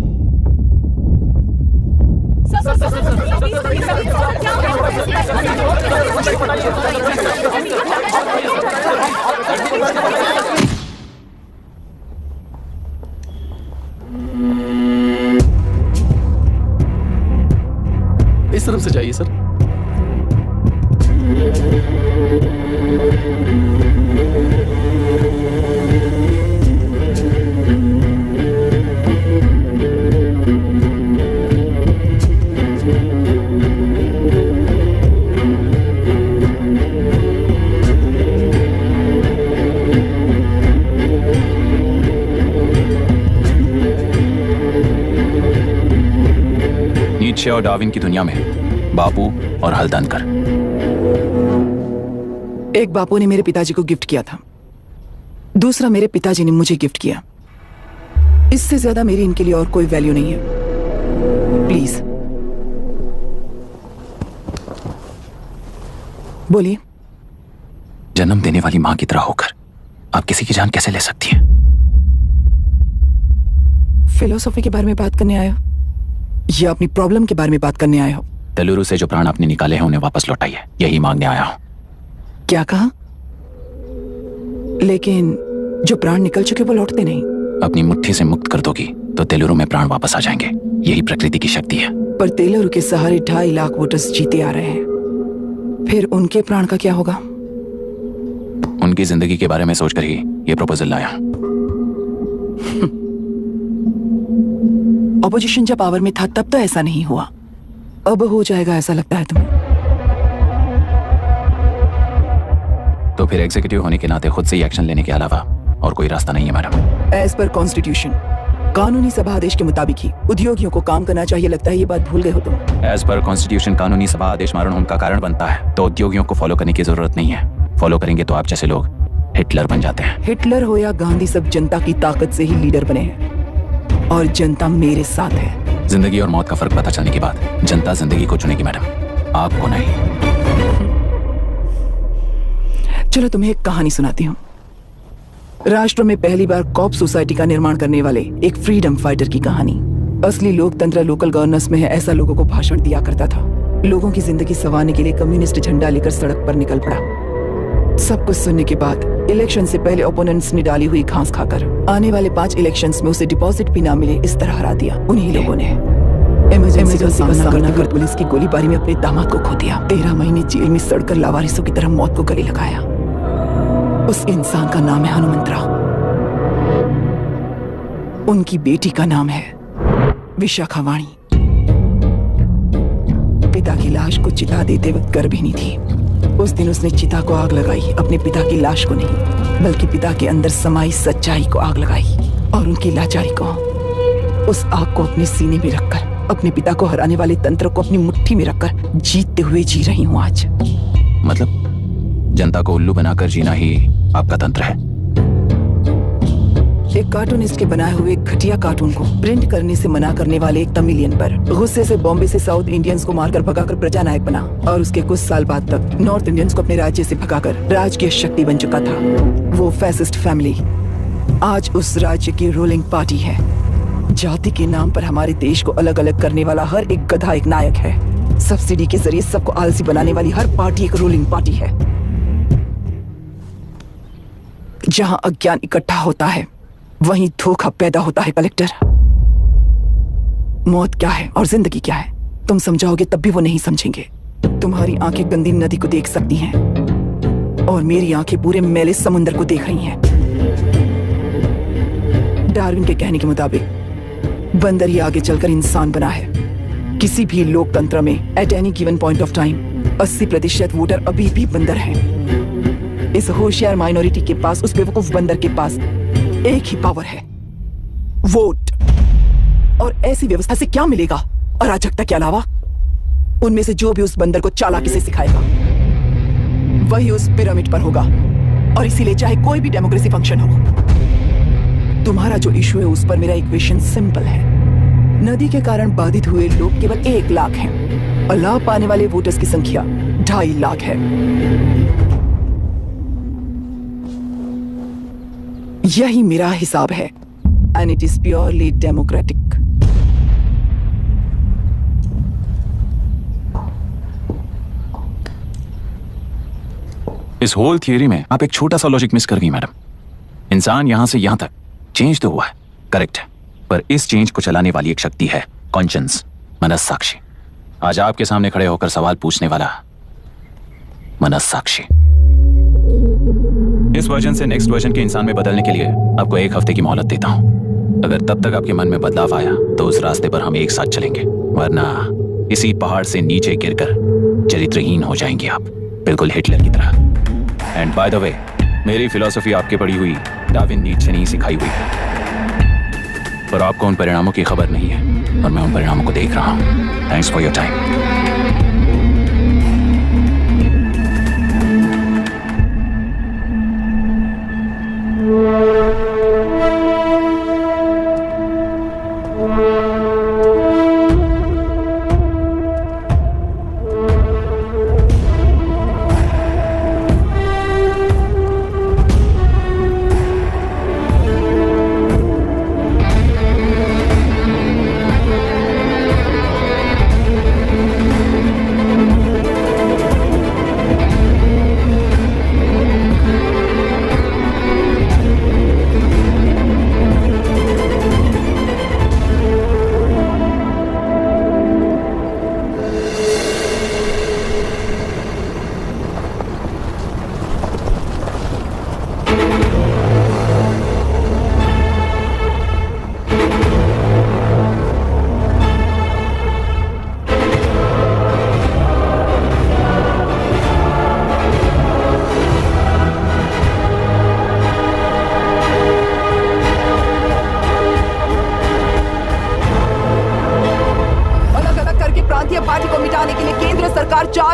इस तरफ से जाइए सर। नीचे और डार्विन की दुनिया में बापू और हल्दनकर। एक बापू ने मेरे पिताजी को गिफ्ट किया था, दूसरा मेरे पिताजी ने मुझे गिफ्ट किया। इससे ज्यादा मेरी इनके लिए और कोई वैल्यू नहीं है। प्लीज बोलिए। जन्म देने वाली मां की तरह होकर आप किसी की जान कैसे ले सकती हैं? फिलोसॉफी के बारे में बात करने आया या अपनी प्रॉब्लम के बारे में बात करने आया हो? तेलुरु से जो प्राण आपने निकाले हैं उन्हें वापस लौटाइए, यही मांगने आया हूं। क्या कहा? लेकिन जो प्राण निकल चुके वो लौटते नहीं। अपनी मुट्ठी से मुक्त कर दोगी तो तेलुरु में प्राण वापस आ जाएंगे, यही प्रकृति की शक्ति है। पर तेलुरु के सहारे 2.5 लाख वोटर्स जीते आ रहे हैं, फिर उनके प्राण का क्या होगा? उनकी जिंदगी के बारे में सोचकर ही ये प्रपोजल लाया। ऑपोजिशन जब पावर में था तब तो ऐसा नहीं हुआ, अब हो जाएगा ऐसा लगता है तुम्हें? तो फिर एग्जीक्यूटिव होने के नाते खुद से ही एक्शन लेने के अलावा और कोई रास्ता नहीं है मैडम। एज पर कॉन्स्टिट्यूशन, कानूनी सभा आदेश के मुताबिक ही उद्योगियों को काम करना चाहिए। लगता है ये बात भूल गए हो तुम। एज पर कॉन्स्टिट्यूशन कानूनी सभा आदेश मारण होने का कारण बनता है, तो उद्योगियों को फॉलो करने की जरूरत नहीं है। फॉलो करेंगे तो आप जैसे लोग हिटलर बन जाते हैं। हिटलर हो या गांधी, सब जनता की ताकत से ही लीडर बने हैं और जनता मेरे साथ है। जिंदगी और मौत का फर्क पता चलने के बाद जनता जिंदगी को चुनेगी मैडम, आपको नहीं। चलो तुम्हें एक कहानी सुनाती हूँ। राष्ट्र में पहली बार कॉप सोसाइटी का निर्माण करने वाले एक फ्रीडम फाइटर की कहानी। असली लोकतंत्र लोकल गवर्नेंस में है, ऐसा लोगों को भाषण दिया करता था। लोगों की जिंदगी संवारने के लिए कम्युनिस्ट झंडा लेकर सड़क पर निकल पड़ा। सब कुछ सुनने के बाद इलेक्शन से पहले ओपोनेंट्स ने डाली हुई घास खाकर आने वाले 5 इलेक्शंस में उसे डिपॉजिट भी ना मिले, इस तरह हरा दिया। उन्हीं लोगों ने इमरजेंसी का सामना कर पुलिस की गोलीबारी में अपने दामाद को खो दिया। 13 महीने जेल में सड़कर लावारिसों की तरह मौत को गले लगाया। उस इंसान का नाम है हनुमंतराव। उनकी बेटी का नाम है विशाखावाणी। पिता की लाश को चिता देते वक्त गर्भिणी थी। उस दिन उसने चिता को आग लगाई, अपने पिता की लाश को नहीं, बल्कि पिता के अंदर समाई सच्चाई को आग लगाई और उनकी लाचारी को। उस आग को अपने सीने में रखकर, अपने पिता को हराने वाले तंत्र को अपनी मुट्ठी में रखकर जीतते हुए जी रही हूँ आज। मतलब जनता को उल्लू बनाकर जीना ही आपका तंत्र है? एक कार्टूनिस्ट के बनाए हुए घटिया कार्टून को प्रिंट करने से मना करने वाले एक तमिलियन पर गुस्से से बॉम्बे से साउथ इंडियंस को मारकर भगाकर प्रजानायक बना और उसके कुछ साल बाद तक नॉर्थ इंडियंस को अपने राज्य से भगाकर राजकीय शक्ति बन चुका था। वो फैसिस्ट फैमिली आज उस राज्य की रूलिंग पार्टी है। जाति के नाम पर हमारे देश को अलग अलग करने वाला हर एक गधा एक नायक है। सब्सिडी के जरिए सबको आलसी बनाने वाली हर पार्टी एक रूलिंग पार्टी है। जहां अज्ञान इकट्ठा होता है वहीं धोखा पैदा होता है। कलेक्टर, मौत क्या है और जिंदगी क्या है तुम समझाओगे तब भी वो नहीं समझेंगे। तुम्हारी आंखें गंदी नदी को देख सकती हैं और मेरी आंखें पूरे मैले समुद्र को देख रही हैं। डार्विन के कहने के मुताबिक बंदर ही आगे चलकर इंसान बना है। किसी भी लोकतंत्र में at any given point of time 80% voter अभी भी बंदर हैं। इस होशियार माइनॉरिटी के पास, उस बेवकूफ बंदर के पास एक ही पावर है, वोट। और ऐसी व्यवस्था से क्या मिलेगा अराजकता के अलावा? उनमें से जो भी उस बंदर को चालाकी से सिखाएगा वही उस पिरामिड पर होगा। और इसीलिए चाहे कोई भी डेमोक्रेसी फंक्शन हो, तुम्हारा जो इशू है उस पर मेरा इक्वेशन सिंपल है। नदी के कारण बाधित हुए लोग केवल 1 लाख हैं और लाभ पाने वाले वोटर्स की संख्या 2.5 लाख है। यही मेरा हिसाब है and it is purely democratic. इस होल थियरी में आप एक छोटा सा लॉजिक मिस कर गई मैडम। इंसान यहां से यहां तक चेंज तो हुआ है, करेक्ट है, पर इस चेंज को चलाने वाली एक शक्ति है, कॉन्शियंस, मनस्साक्षी। आज आपके सामने खड़े होकर सवाल पूछने वाला मनस्साक्षी। इस वर्जन से नेक्स्ट वर्जन के इंसान में बदलने के लिए आपको 1 हफ्ते की मोहलत देता हूं। अगर तब तक आपके मन में बदलाव आया तो उस रास्ते पर हम एक साथ चलेंगे, वरना इसी पहाड़ से नीचे गिरकर चरित्रहीन हो जाएंगे आप, बिल्कुल हिटलर की तरह। एंड बाय द वे, मेरी फिलॉसफी आपके पढ़ी हुई डार्विन नीचे नहीं सिखाई हुई है, पर आपको उन परिणामों की खबर नहीं है और मैं उन परिणामों को देख रहा हूं। Thanks for your time.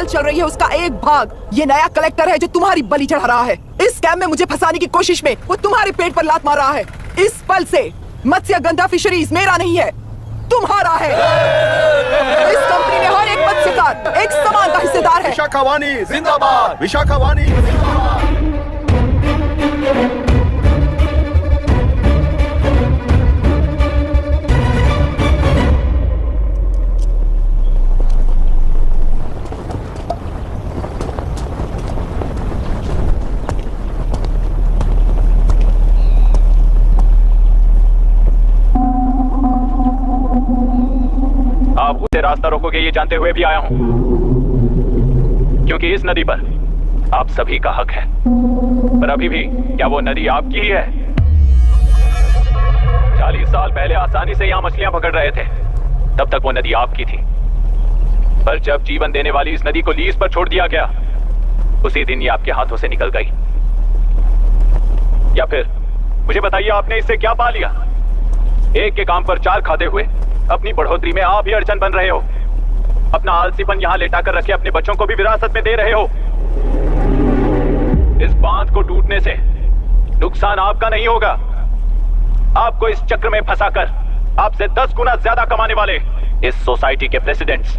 चल रही है उसका एक भाग ये नया कलेक्टर है जो तुम्हारी बलि चढ़ा रहा है। इस स्कैम में मुझे फंसाने की कोशिश में वो तुम्हारे पेट पर लात मार रहा है। इस पल से मत्स्यगंधा फिशरीज मेरा नहीं है, तुम्हारा है। इस कंपनी में हर एक मत्स्यकार एक समान का हिस्सेदार है। विशाखावाणी जिंदाबाद, विशाखावाणी जिंदाबाद। आप उसे रास्ता रोकोगे ये जानते हुए भी आया हूं, क्योंकि इस नदी पर आप सभी का हक है। पर अभी भी क्या वो नदी आपकी ही है? 40 साल पहले आसानी से यहां मछलियां पकड़ रहे थे, तब तक वो नदी आपकी थी। पर जब जीवन देने वाली इस नदी को लीज पर छोड़ दिया गया, उसी दिन ये आपके हाथों से निकल गई। या फिर मुझे बताइए, आपने इससे क्या पा लिया? एक के काम पर 4 खाते हुए अपनी बढ़ोतरी में आप ही अड़चन बन रहे हो। अपना आलसीपन यहां लेटा कर रखे अपने बच्चों को भी विरासत में दे रहे हो। इस बांध को टूटने से नुकसान आपका नहीं होगा। आपको इस चक्र में फंसाकर आपसे 10 गुना ज्यादा कमाने वाले इस सोसाइटी के प्रेसिडेंट्स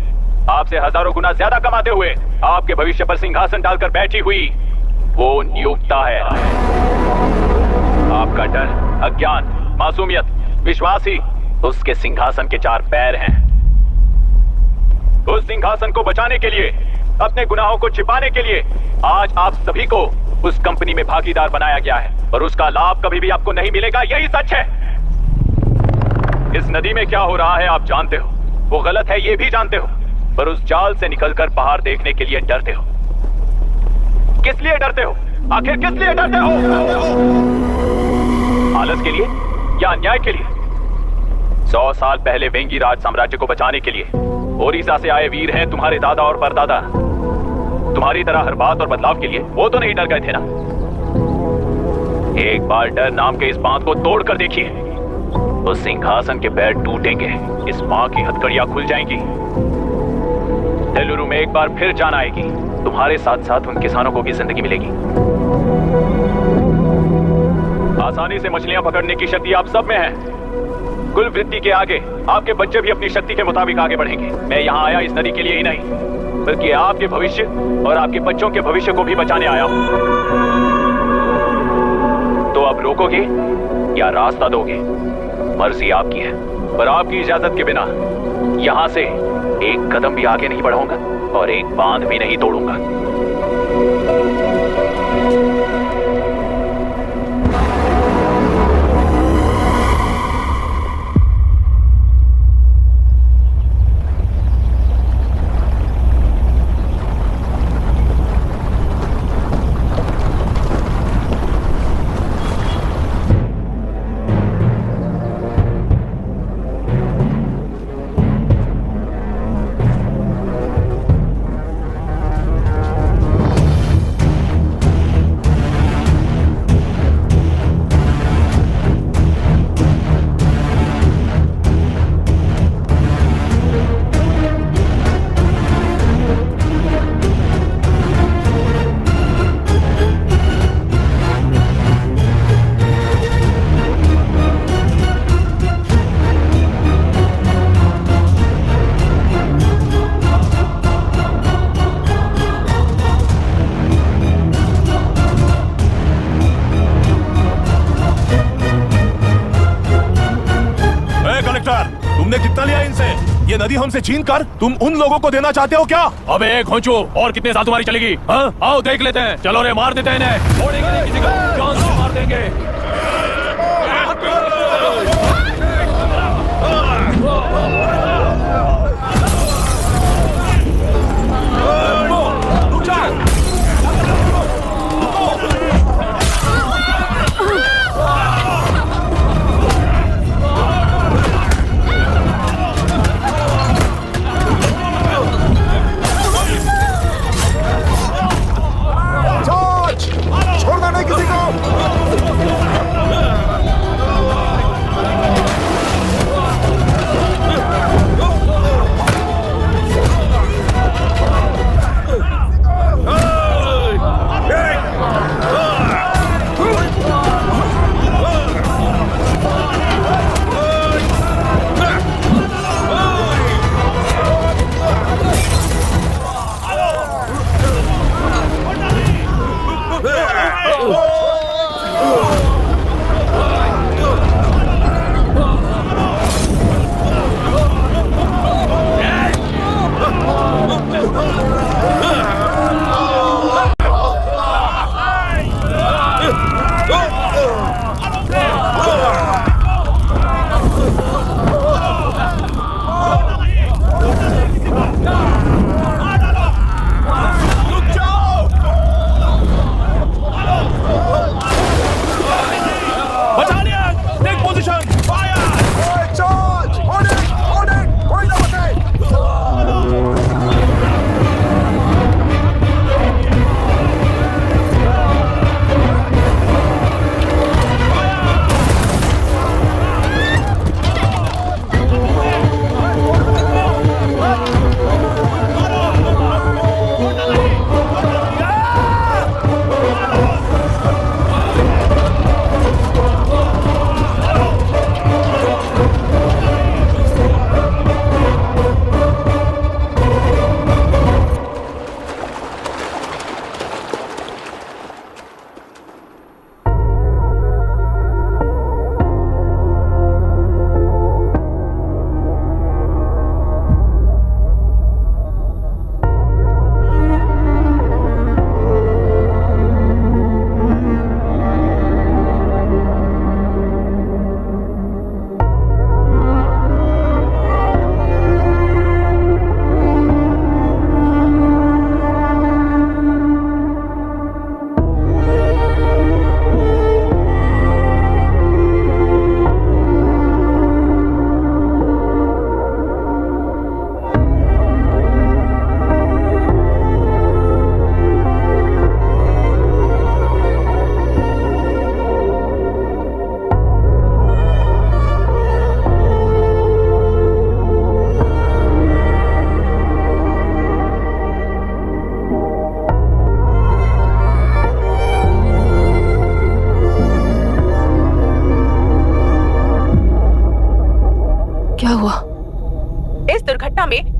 आपसे हजारों गुना ज्यादा कमाते हुए आपके भविष्य पर सिंहासन डालकर बैठी हुई वो नियुक्ता है। आपका डर, अज्ञान, मासूमियत, विश्वास ही उसके सिंहासन के 4 पैर हैं। उस सिंहासन को बचाने के लिए, अपने गुनाहों को छिपाने के लिए आज आप सभी को उस कंपनी में भागीदार बनाया गया है और उसका लाभ कभी भी आपको नहीं मिलेगा। यही सच है। इस नदी में क्या हो रहा है आप जानते हो, वो गलत है ये भी जानते हो, पर उस जाल से निकलकर बाहर देखने के लिए डरते हो। किस लिए डरते हो? आखिर किस लिए डरते हो? आलस के लिए या अन्याय के लिए? 100 साल पहले वेंगी राज साम्राज्य को बचाने के लिए ओडिशा से आए वीर हैं तुम्हारे दादा और परदादा। तुम्हारी तरह हर बात और बदलाव के लिए वो तो नहीं डर गए थे ना। एक बार डर नाम के इस बांध को तोड़ कर देखिए, उस सिंहासन के पैर टूटेंगे, इस मां की हथकड़ियां खुल जाएंगी। तेलुरु में एक बार फिर जान आएगी, तुम्हारे साथ साथ उन किसानों को भी जिंदगी मिलेगी। आसानी से मछलियां पकड़ने की शक्ति आप सब में है। कुल वृत्ति के आगे आपके बच्चे भी अपनी शक्ति के मुताबिक आगे बढ़ेंगे। मैं यहाँ आया इस नदी के लिए ही नहीं, बल्कि आपके भविष्य और आपके बच्चों के भविष्य को भी बचाने आया हूँ। तो अब रोकोगे या रास्ता दोगे, मर्जी आपकी है, पर आपकी इजाजत के बिना यहाँ से एक कदम भी आगे नहीं बढ़ाऊंगा और एक बांध भी नहीं तोड़ूंगा। तुमने कितना लिया इनसे? ये नदी हमसे छीन कर तुम उन लोगों को देना चाहते हो क्या? अबे खोचो, और कितने साल तुम्हारी चलेगी? हाँ? आओ देख लेते हैं। चलो रे, मार देते हैं इन्हें। छोड़ेंगे नहीं किसी को, जान से मार देंगे। छोड़ना नहीं किसी को।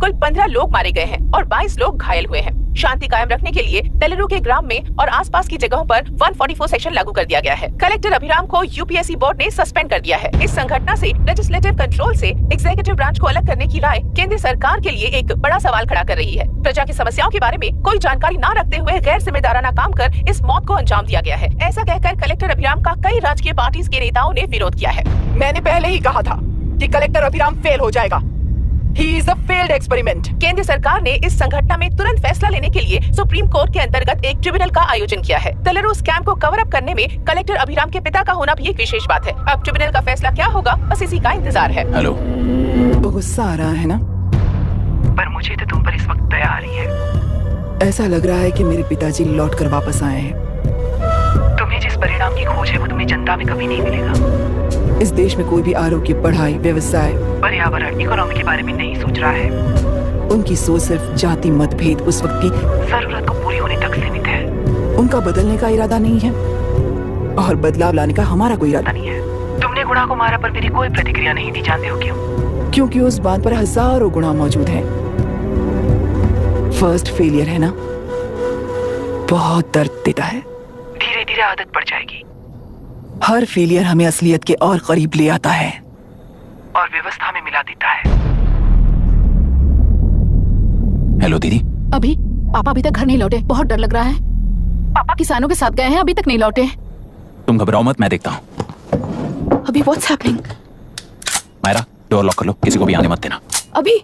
कुल 15 लोग मारे गए हैं और 22 लोग घायल हुए हैं। शांति कायम रखने के लिए तेलुरु के ग्राम में और आसपास की जगहों पर 144 सेक्शन लागू कर दिया गया है। कलेक्टर अभिराम को यूपीएससी बोर्ड ने सस्पेंड कर दिया है। इस संघटना से लेजिस्लेटिव कंट्रोल से एग्जीक्यूटिव ब्रांच को अलग करने की राय केंद्र सरकार के लिए एक बड़ा सवाल खड़ा कर रही है। प्रजा की समस्याओं के बारे में कोई जानकारी न रखते हुए गैर जिम्मेदाराना काम कर इस मौत को अंजाम दिया गया है। ऐसा कहकर कलेक्टर अभिराम का कई राजकीय पार्टी के नेताओं ने विरोध किया है। मैंने पहले ही कहा था कि कलेक्टर अभिराम फेल हो जाएगा। He is a failed experiment. केंद्र सरकार ने इस संघटना में तुरंत फैसला लेने के लिए सुप्रीम कोर्ट के अंतर्गत एक ट्रिब्यूनल का आयोजन किया है। तेलुरु स्कैम को कवर अप करने में कलेक्टर अभिराम के पिता का होना भी एक विशेष बात है। अब ट्रिब्यूनल का फैसला क्या होगा, बस इसी का इंतजार है। हेलो, गुस्सा आ रहा है ना? पर मुझे तो तुम पर इस वक्त दया आ रही है। ऐसा लग रहा है कि मेरे पिताजी लौट कर वापस आए हैं। तुम्हें जिस परिणाम की खोज है वो तुम्हें जनता में कभी नहीं मिलेगा। इस देश में कोई भी आरोग्य, पढ़ाई, व्यवसाय, पर्यावरण, इकोनॉमी के बारे में नहीं सोच रहा है। उनकी सोच सिर्फ जाति मतभेद उस वक्त की जरूरत को पूरी होने तक सीमित है। उनका बदलने का इरादा नहीं है और बदलाव लाने का हमारा कोई इरादा नहीं है। तुमने गुणा को मारा पर मेरी कोई प्रतिक्रिया नहीं दी, जानते हो क्यों? क्योंकि उस बात पर हजारों गुणा मौजूद हैं। फर्स्ट फेलियर है ना, बहुत दर्द देता है। धीरे धीरे आदत पड़ जाएगी। हर फेलियर हमें असलियत के और करीब ले आता है और व्यवस्था में मिला देता है। हेलो दीदी। अभी पापा अभी तक घर नहीं लौटे, बहुत डर लग रहा है। पापा किसानों के साथ गए हैं, अभी तक नहीं लौटे। तुम घबराओ मत, मैं देखता हूँ। अभी what's happening? Myra, door lock कर लो, किसी को भी आने मत देना। अभी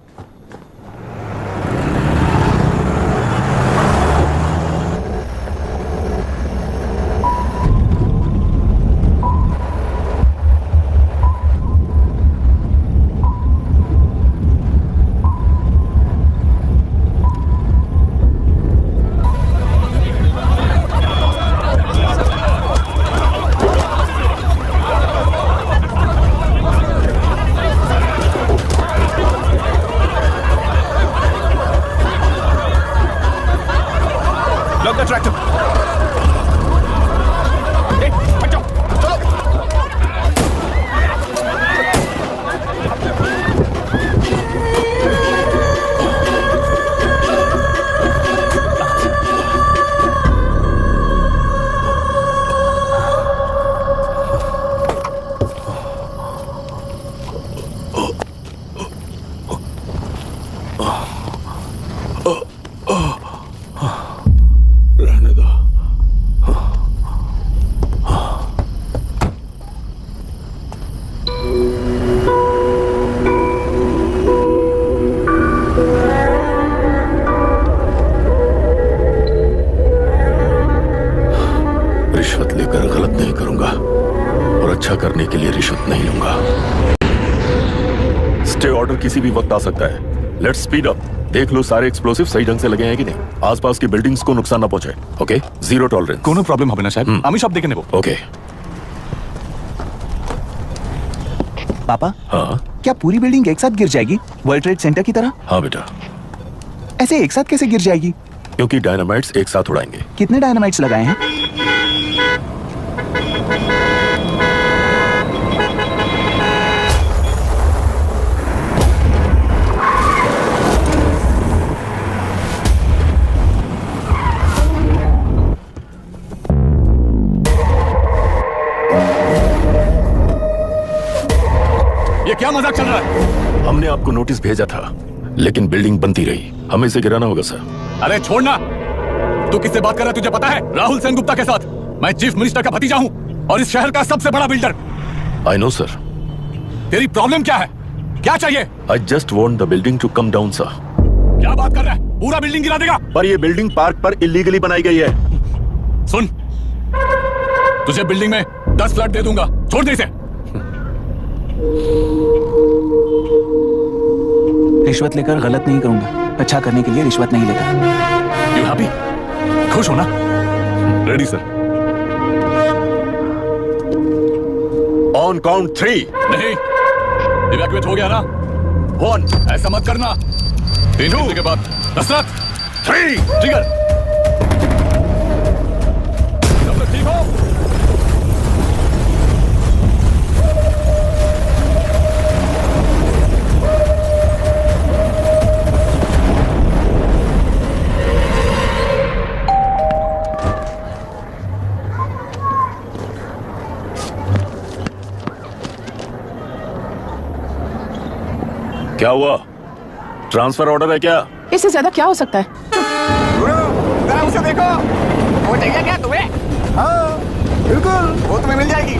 करने के लिए रिश्वत नहीं लूंगा। स्टे ऑर्डर किसी भी वक्त आ सकता है। Let's speed up. देख लो सारे एक्सप्लोसिव सही ढंग से लगे हैं कि नहीं, आसपास की बिल्डिंग्स को नुकसान ना पहुंचे। Okay, zero tolerance. কোনো প্রবলেম হবে না সাহেব, আমি সব দেখে নেব। ओके। पापा, हाँ क्या पूरी बिल्डिंग एक साथ गिर जाएगी, वर्ल्ड ट्रेड सेंटर की तरह? हाँ बेटा। ऐसे एक साथ कैसे गिर जाएगी? क्योंकि डायनामाइट्स एक साथ उड़ाएंगे। कितने डायनामाइट्स लगाए हैं? ये क्या मजाक चल रहा है? हमने आपको नोटिस भेजा था, लेकिन बिल्डिंग बनती रही। हमें इसे गिराना होगा सर। अरे छोड़ना। तू किससे बात कर रहा है तुझे पता है? राहुल सेनगुप्ता के साथ। मैं चीफ मिनिस्टर का भतीजा हूँ और इस शहर का सबसे बड़ा बिल्डर। I know sir. तेरी प्रॉब्लम क्या है? क्या चाहिए? I just want the building to come down sir. क्या बात कर रहा है? पूरा बिल्डिंग गिरा देगा? पर ये बिल्डिंग पार्क पर इलीगली बनाई गई है। सुन, तुझे बिल्डिंग में 10 फ्लैट दे दूंगा, छोड़ दे इसे। रिश्वत लेकर गलत नहीं करूंगा, अच्छा करने के लिए रिश्वत नहीं लेता। You happy? खुश हो ना? Ready sir. On count 3। नहीं, इवैक्यूएट हो गया ना? 1। ऐसा मत करना। 3 घंटे के बाद। दशरथ 3 ट्रिगर। सब लोग ठीक हो? क्या हुआ? ट्रांसफर ऑर्डर है क्या? इससे ज्यादा क्या हो सकता है? जरा उसे देखो, वो चाहिए क्या तुम्हें? हाँ बिल्कुल, वो तुम्हें मिल जाएगी।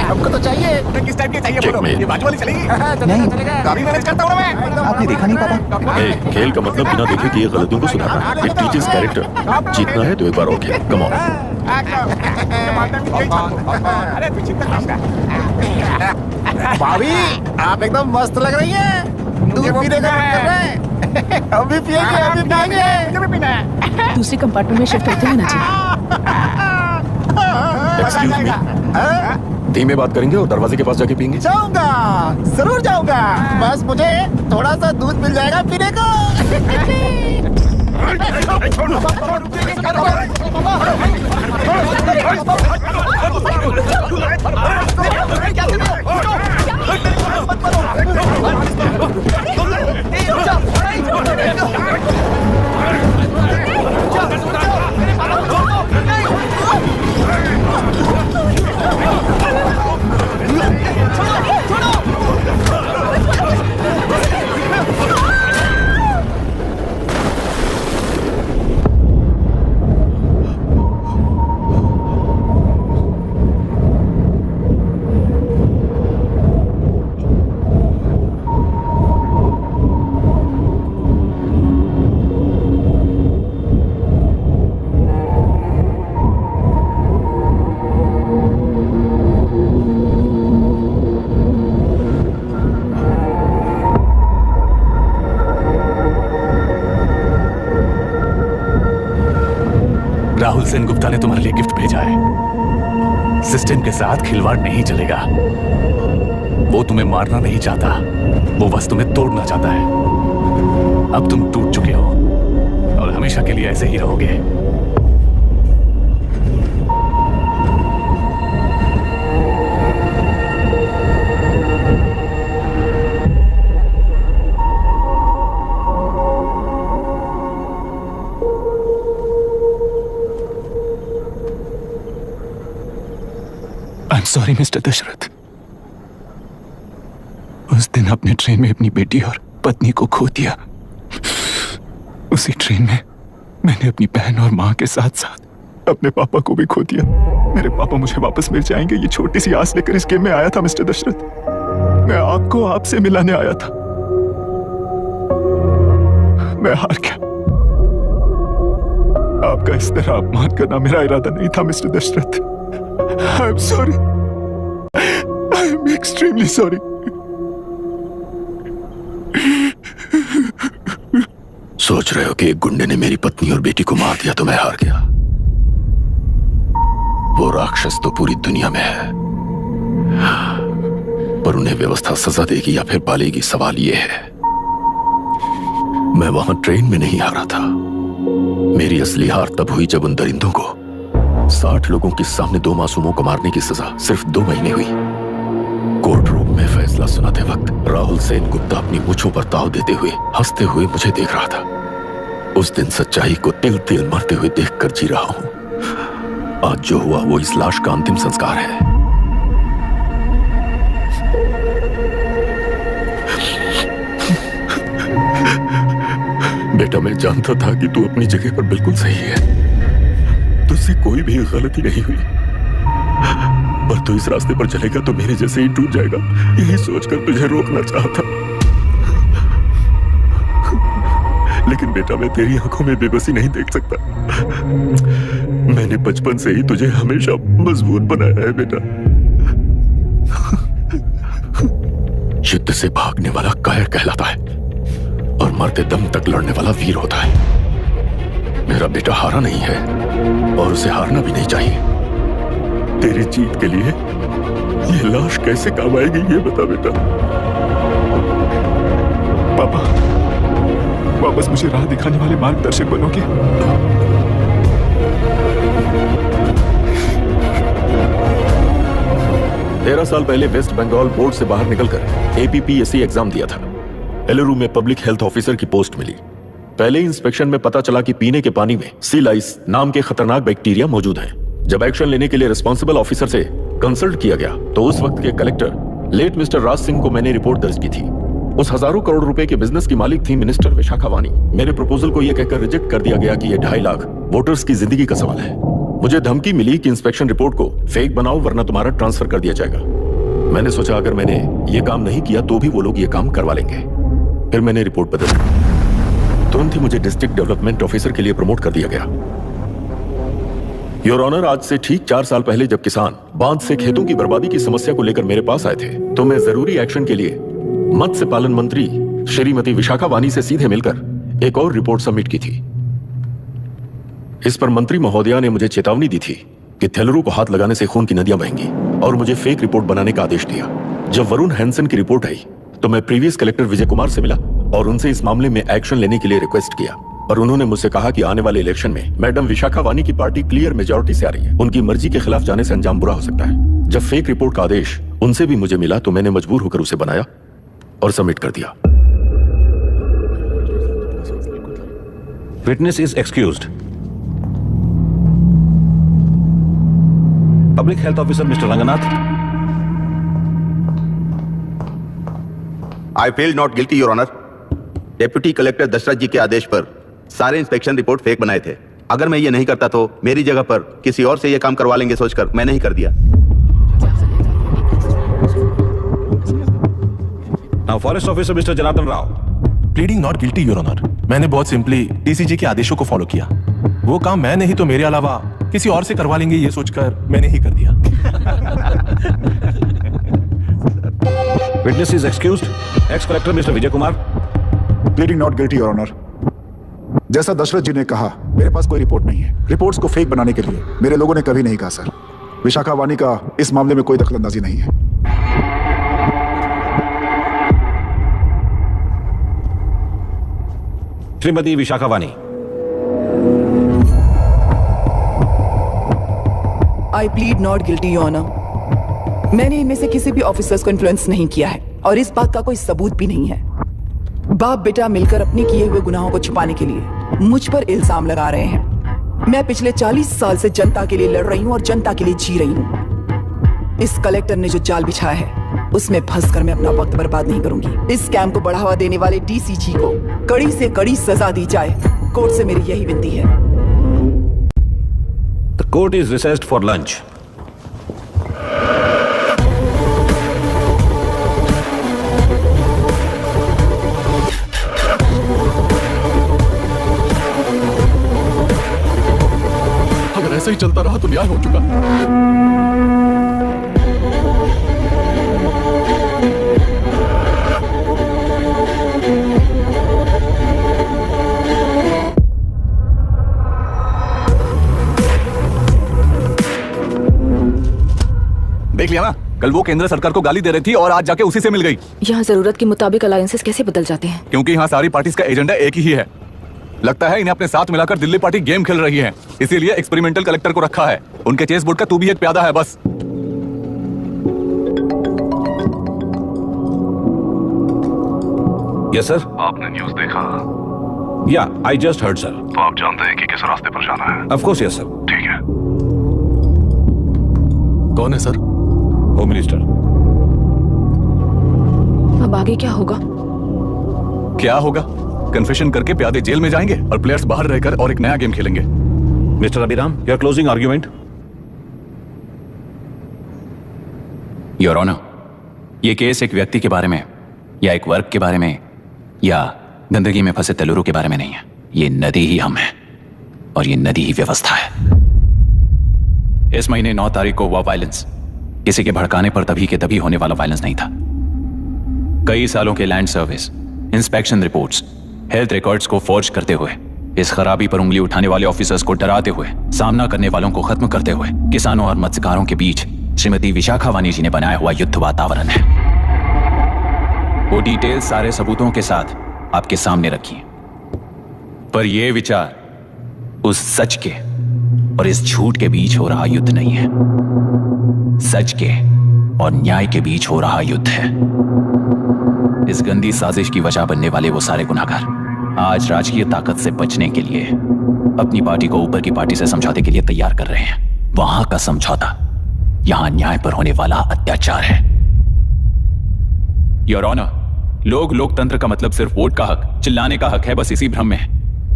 हमको तो चाहिए। तुम्हें किस टाइप की चाहिए बोलो? ये बाजू वाली चलेगी? नहीं, काफी मैनेज करता हूँ मैं। आपने देखा नहीं पापा? खेल का मतलब बिना देखे किए गलतियों को सुधारना। It teaches character. जीतना है तो एक बार और खेल। Come on. भाभी, आप एकदम मस्त लग रही हैं। दूध पीने का मन कर रहा है। हम भी पिएंगे, हम भी पिएंगे। मुझे भी पीना है। दूसरी कंपार्टमेंट में शिफ्ट होते रहना चाहिए। एक्सक्यूज मी, धीमे बात करेंगे और दरवाजे के पास जाके पियेंगे। जाऊंगा, जरूर जाऊंगा। बस मुझे थोड़ा सा दूध मिल जाएगा पीने को। राहुल सेन गुप्ता ने तुम्हारे लिए गिफ्ट भेजा है। सिस्टम के साथ खिलवाड़ नहीं चलेगा। वो तुम्हें मारना नहीं चाहता, वो बस तुम्हें तोड़ना चाहता है। अब तुम टूट चुके हो और हमेशा के लिए ऐसे ही रहोगे। I'm sorry, mister Dasharath. उस दिन अपने ट्रेन में अपनी बेटी और पत्नी को खो दिया। उसी ट्रेन में मैंने अपनी बहन और माँ के साथ साथ अपने पापा को भी खो दिया। मेरे पापा मुझे वापस मिल जाएंगे, ये छोटी सी आस लेकर इस गेम में आया था मिस्टर दशरथ। मैं आपको आपसे मिलाने आया था। मैं हार गया। आपका इस तरह अपमान करना मेरा इरादा नहीं था mister Dasharath. I'm sorry. I'm extremely sorry. सोच रहे हो कि एक गुंडे ने मेरी पत्नी और बेटी को मार दिया तो मैं हार गया? वो राक्षस तो पूरी दुनिया में है, पर उन्हें व्यवस्था सजा देगी या फिर पालेगी, सवाल ये है। मैं वहां ट्रेन में नहीं हारा था। मेरी असली हार तब हुई जब उन दरिंदों को 60 लोगों के सामने 2 मासूमों को मारने की सजा सिर्फ 2 महीने हुई। कोर्ट रूम में फैसला सुनाते वक्त राहुल सेन गुप्ता अपनी मूंछों पर ताव देते हुए हंसते हुए मुझे देख रहा था। उस दिन सच्चाई को तिल तिल मरते हुए देखकर जी रहा हूं। आज जो हुआ वो इस लाश का अंतिम संस्कार है। बेटा, मैं जानता था कि तू अपनी जगह पर बिल्कुल सही है। तुझसे कोई भी गलती नहीं हुई, पर तू इस रास्ते पर चलेगा तो मेरे जैसे ही टूट जाएगा, यही सोचकर तुझे रोकना चाहता। लेकिन बेटा, मैं तेरी आंखों में बेबसी नहीं देख सकता। मैंने बचपन से ही तुझे हमेशा मजबूत बनाया है बेटा। युद्ध से भागने वाला कायर कहलाता है और मरते दम तक लड़ने वाला वीर होता है। मेरा बेटा हारा नहीं है और उसे हारना भी नहीं चाहिए। तेरी जीत के लिए ये लाश कैसे काम आएगी ये बता बेटा। पापा, वापस मुझे राह दिखाने वाले मार्गदर्शक बनोगे? 13 साल पहले वेस्ट बंगाल बोर्ड से बाहर निकलकर APPSC एग्जाम दिया था। एलरू में पब्लिक हेल्थ ऑफिसर की पोस्ट मिली। पहले इंस्पेक्शन में पता चला कि पीने के पानी में सी लाइस नाम के खतरनाक बैक्टीरिया मौजूद हैं। जब एक्शन लेने के लिए रिस्पॉन्सिबल ऑफिसर से कंसल्ट किया गया तो उस वक्त के collector late mister Raj Singh को मैंने रिपोर्ट दर्ज की थी। उस हजारों करोड़ रुपए के बिजनेस की मालिक थी मिनिस्टर विशाखा वानी। मेरे प्रपोजल को यह कहकर रिजेक्ट कर दिया गया कि यह 2.5 लाख वोटर्स की जिंदगी का सवाल है। मुझे धमकी मिली कि इंस्पेक्शन रिपोर्ट को फेक बनाओ वरना तुम्हारा ट्रांसफर कर दिया जाएगा। मैंने सोचा अगर मैंने ये काम नहीं किया तो भी वो लोग ये काम करवा लेंगे। फिर मैंने रिपोर्ट बदल दी। तुरंत ही मुझे डिस्ट्रिक्ट डेवलपमेंट ऑफिसर के लिए प्रमोट कर दिया गया। योर ऑनर, आज से ठीक 4 साल पहले जब किसान बांध से खेतों की बर्बादी की समस्या को लेकर मेरे पास आए थे तो मैं जरूरी एक्शन के लिए मत्स्य पालन मंत्री श्रीमती विशाखा वानी से सीधे मिलकर एक और रिपोर्ट सबमिट की थी। इस पर मंत्री महोदया ने मुझे चेतावनी दी थी कि थेलरू को हाथ लगाने से खून की नदियां बहेंगी और मुझे फेक रिपोर्ट बनाने का आदेश दिया। जब वरुण हैंसन की रिपोर्ट आई तो मैं प्रीवियस कलेक्टर विजय कुमार से मिला और उनसे इस मामले में एक्शन लेने के लिए रिक्वेस्ट किया। और उन्होंने मुझसे कहा कि आने वाले इलेक्शन में मैडम विशाखा वानी की पार्टी क्लियर मेजॉरिटी से आ रही है, उनकी मर्जी के खिलाफ जाने से अंजाम बुरा हो सकता है। जब फेक रिपोर्ट का आदेश उनसे भी मुझे मिला तो मैंने मजबूर होकर उसे बनाया और सबमिट कर दिया। Witness is excused. Public health officer mister Ranganath. I feel not guilty your honour. Deputy collector Dashrath ji के आदेश पर सारे इंस्पेक्शन रिपोर्ट फेक बनाए थे। अगर मैं ये नहीं करता तो मेरी जगह पर किसी और से ये काम करवा लेंगे सोचकर मैं नहीं कर दिया। Now forest officer mister Janardhan Rao. Pleading not guilty your honour. मैंने बहुत सिंपली डीसीजी के आदेशों को फॉलो किया। वो काम मैं नहीं तो मेरे अलावा किसी और से करवा लेंगे ये सोचकर मैंने ही कर दिया। Witness is excused. Ex collector mister Vijay Kumar. Pleading not guilty your honour. जैसा दशरथ जी ने कहा मेरे पास कोई रिपोर्ट नहीं है। रिपोर्ट्स को फेक बनाने के लिए मेरे लोगों ने कभी नहीं कहा सर। विशाखा वानी का इस मामले में कोई दखलंदाजी नहीं है। Shrimati Vishakha Vani. I plead not guilty your honour. मैंने इनमें से किसी भी ऑफिसर्स को इन्फ्लुएंस नहीं किया है और इस बात का कोई सबूत भी नहीं है। बाप बेटा मिलकर अपने किए हुए गुनाहों को छुपाने के लिए मुझ पर इल्जाम लगा रहे हैं। मैं पिछले 40 साल से जनता के लिए लड़ रही हूं और जनता के लिए जी रही हूं। इस कलेक्टर ने जो जाल बिछाया है उसमें फंसकर मैं अपना वक्त बर्बाद नहीं करूंगी। इस स्कैम को बढ़ावा देने वाले डीसीजी को कड़ी से कड़ी सजा दी जाए। कोर्ट से मेरी यही विनती है। The court is richest for lunch. ऐसे ही चलता रहा तो न्याय हो चुका। देख लिया ना, कल वो केंद्र सरकार को गाली दे रही थी और आज जाके उसी से मिल गई। यहाँ जरूरत के मुताबिक अलायंसेस कैसे बदल जाते हैं? क्योंकि यहाँ सारी पार्टीज का एजेंडा एक ही है। लगता है इन्हें अपने साथ मिलाकर दिल्ली पार्टी गेम खेल रही है, इसीलिए एक्सपेरिमेंटल कलेक्टर को रखा है। उनके चेस बोर्ड का तू भी एक प्यादा है बस। Yes sir. आपने न्यूज़ देखा? या आई जस्ट हर्ड सर। तो आप जानते हैं कि किस रास्ते पर जाना है? Of course yes sir. ठीक है। कौन है सर? Home minister. अब आगे क्या होगा? क्या होगा? कन्फेशन करके प्यादे जेल में जाएंगे और प्लेयर्स बाहर रहकर और एक नया गेम खेलेंगे। Mister Abhiram, your closing argument. Your honour, ये केस एक व्यक्ति के बारे में या एक वर्ग के बारे में या गंदगी में फंसे तेलुरु के बारे में नहीं है। ये नदी ही हम हैं और ये नदी ही व्यवस्था है। इस महीने 9 तारीख को हुआ वायलेंस किसी के भड़काने पर तभी के तभी होने वाला वायलेंस नहीं था। कई सालों के land service, inspection reports, health records को फोर्ज करते हुए, इस खराबी पर उंगली उठाने वाले ऑफिसर्स को डराते हुए, सामना करने वालों को खत्म करते हुए किसानों और मत्स्यकारों के बीच श्रीमती विशाखा वानी जी ने बनाया हुआ युद्ध वातावरण है। वो डिटेल सारे सबूतों के साथ आपके सामने रखी है। पर यह विचार उस सच के और इस झूठ के बीच हो रहा युद्ध नहीं है, सच के और न्याय के बीच हो रहा युद्ध है। इस गंदी साजिश की वजह बनने वाले वो सारे गुनाहगार आज राजकीय ताकत से बचने के लिए अपनी पार्टी को ऊपर की पार्टी से समझौते के लिए तैयार कर रहे हैं। वहां का समझौता यहां न्याय पर होने वाला अत्याचार है। योर ऑनर, लोग लोकतंत्र का मतलब सिर्फ वोट का हक, चिल्लाने का हक है, बस इसी भ्रम में है।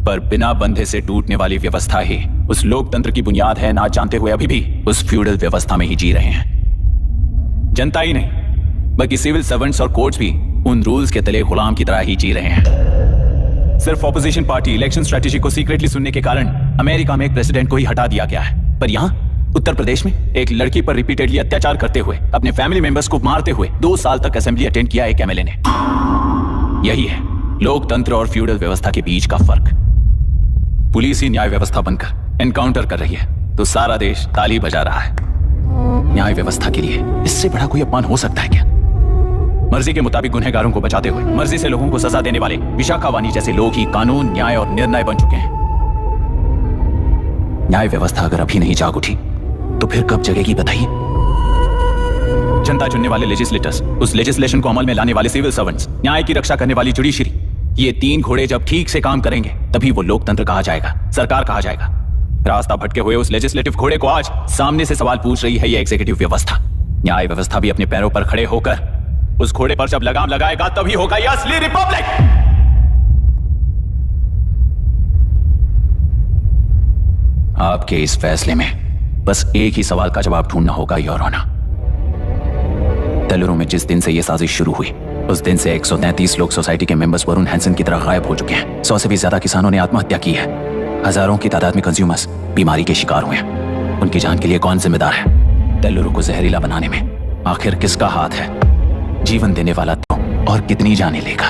पर बिना बंधे से टूटने वाली व्यवस्था ही उस लोकतंत्र की बुनियाद है, ना जानते हुए अभी भी उस फ्यूडल व्यवस्था में ही जी रहे हैं। जनता ही नहीं बल्कि सिविल सर्वेंट्स और कोर्ट्स भी उन रूल्स के तले गुलाम की तरह ही जी रहे हैं। सिर्फ ऑपोजिशन पार्टी इलेक्शन स्ट्रेटेजी को सीक्रेटली सुनने के कारण अमेरिका में एक प्रेसिडेंट को ही हटा दिया गया है, पर यहां उत्तर प्रदेश में एक लड़की पर रिपीटेडली अत्याचार करते हुए, अपने फैमिली मेंबर्स को मारते हुए 2 साल तक असेंबली अटेंड किया एक एमएलए ने। यही है लोकतंत्र और फ्यूडल व्यवस्था के बीच का फर्क। पुलिस ही न्याय व्यवस्था बनकर एनकाउंटर कर रही है तो सारा देश ताली बजा रहा है। न्याय व्यवस्था के लिए इससे बड़ा कोई अपमान हो सकता है क्या? मर्जी के मुताबिक गुनहगारों को बचाते हुए मर्जी से लोगों को सजा देने वाले विशाखा वानी जैसे लोग ही कानून, न्याय और निर्णय बन चुके हैं। न्याय व्यवस्था अगर अभी नहीं जाग उठी तो फिर कब जगेगी बताइए? जनता चुनने वाले लेजिस्लेटर्स, उस लेजिस्लेशन को अमल में लाने वाले सिविल सर्वेंट्स, न्याय की रक्षा करने वाली जुडिशरी, ये 3 घोड़े जब ठीक से काम करेंगे तभी वो लोकतंत्र कहा जाएगा, सरकार कहा जाएगा। रास्ता भटके हुए उस लेजिस्लेटिव घोड़े को आज सामने से सवाल पूछ रही है ये एग्जीक्यूटिव व्यवस्था। न्याय व्यवस्था भी अपने पैरों पर खड़े होकर उस घोड़े पर जब लगाम लगाएगा तभी होगा ये असली रिपब्लिक। आपके इस फैसले में बस एक ही सवाल का जवाब ढूंढना होगा योर ऑनर। तेलुरु में जिस दिन से यह साजिश शुरू हुई उस दिन से 133 लोग सोसाइटी के मेंबर्स वरुण हैंसन की तरह गायब हो चुके हैं। 100 से भी ज्यादा किसानों ने आत्महत्या की है। हजारों की तादाद में कंज्यूमर्स बीमारी के शिकार हुए हैं। उनकी जान के लिए कौन जिम्मेदार है? तेलुरु को जहरीला बनाने में आखिर किसका हाथ है? जीवन देने वाला तो और कितनी जाने लेगा?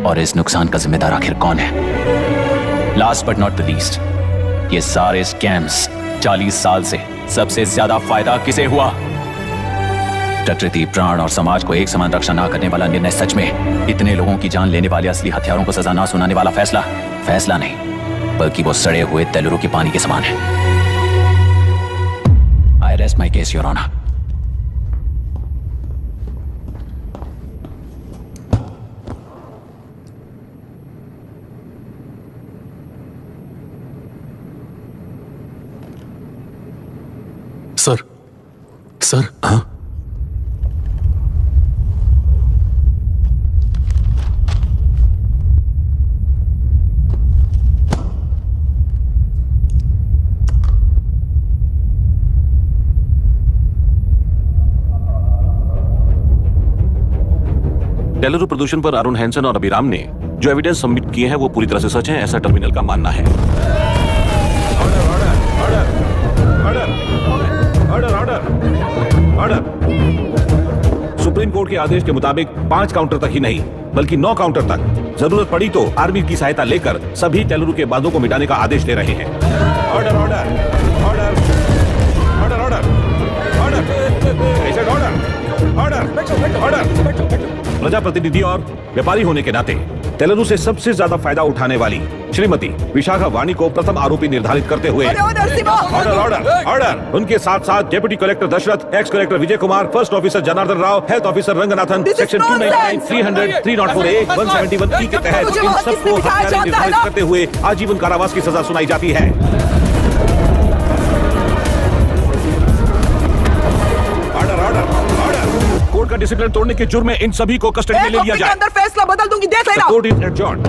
और इस नुकसान का जिम्मेदार आखिर कौन है? Last but not the least, ये सारे स्कैम्स 40 साल से सबसे ज्यादा फायदा किसे हुआ? प्रकृति, प्राण और समाज को एक समान रक्षा ना करने वाला निर्णय सच में इतने लोगों की जान लेने वाले असली हथियारों को सजा ना सुनाने वाला फैसला नहीं बल्कि वो सड़े हुए तेलुरु के पानी के समान है। I rest my case your honour. Sir, हाँ? तेलुरु प्रदूषण पर अरुण हैंसन और अभिराम ने जो एविडेंस सबमिट किए हैं वो पूरी तरह से सच है, ऐसा टर्मिनल का मानना है। सुप्रीम कोर्ट के आदेश के मुताबिक 5 काउंटर तक ही नहीं बल्कि 9 काउंटर तक जरूरत पड़ी तो आर्मी की सहायता लेकर सभी तेलुरु के बांधों को मिटाने का आदेश दे रहे हैं। Order order order order order order order. प्रजाप्रतिनिधि और व्यापारी होने के नाते तेलुरु से सबसे ज्यादा फायदा उठाने वाली श्रीमती विशाखा वानी को प्रथम आरोपी निर्धारित करते हुए ऑर्डर ऑर्डर ऑर्डर। उनके साथ साथ deputy collector Dashrath, ex collector Vijay Kumar, first officer Janardhan Rao, health officer Ranganathan, section 299, 300, 304A, 171E के तहत इन सबको हत्यारे निर्धारित करते हुए आजीवन कारावास की सजा सुनाई जाती है। कोर्ट का डिसिप्लिन तोड़ने के जुर्म में इन सभी को कस्टडी में ले लिया जाए। अंदर फैसला बदल दूंगी, देख लेना। Court is adjourned.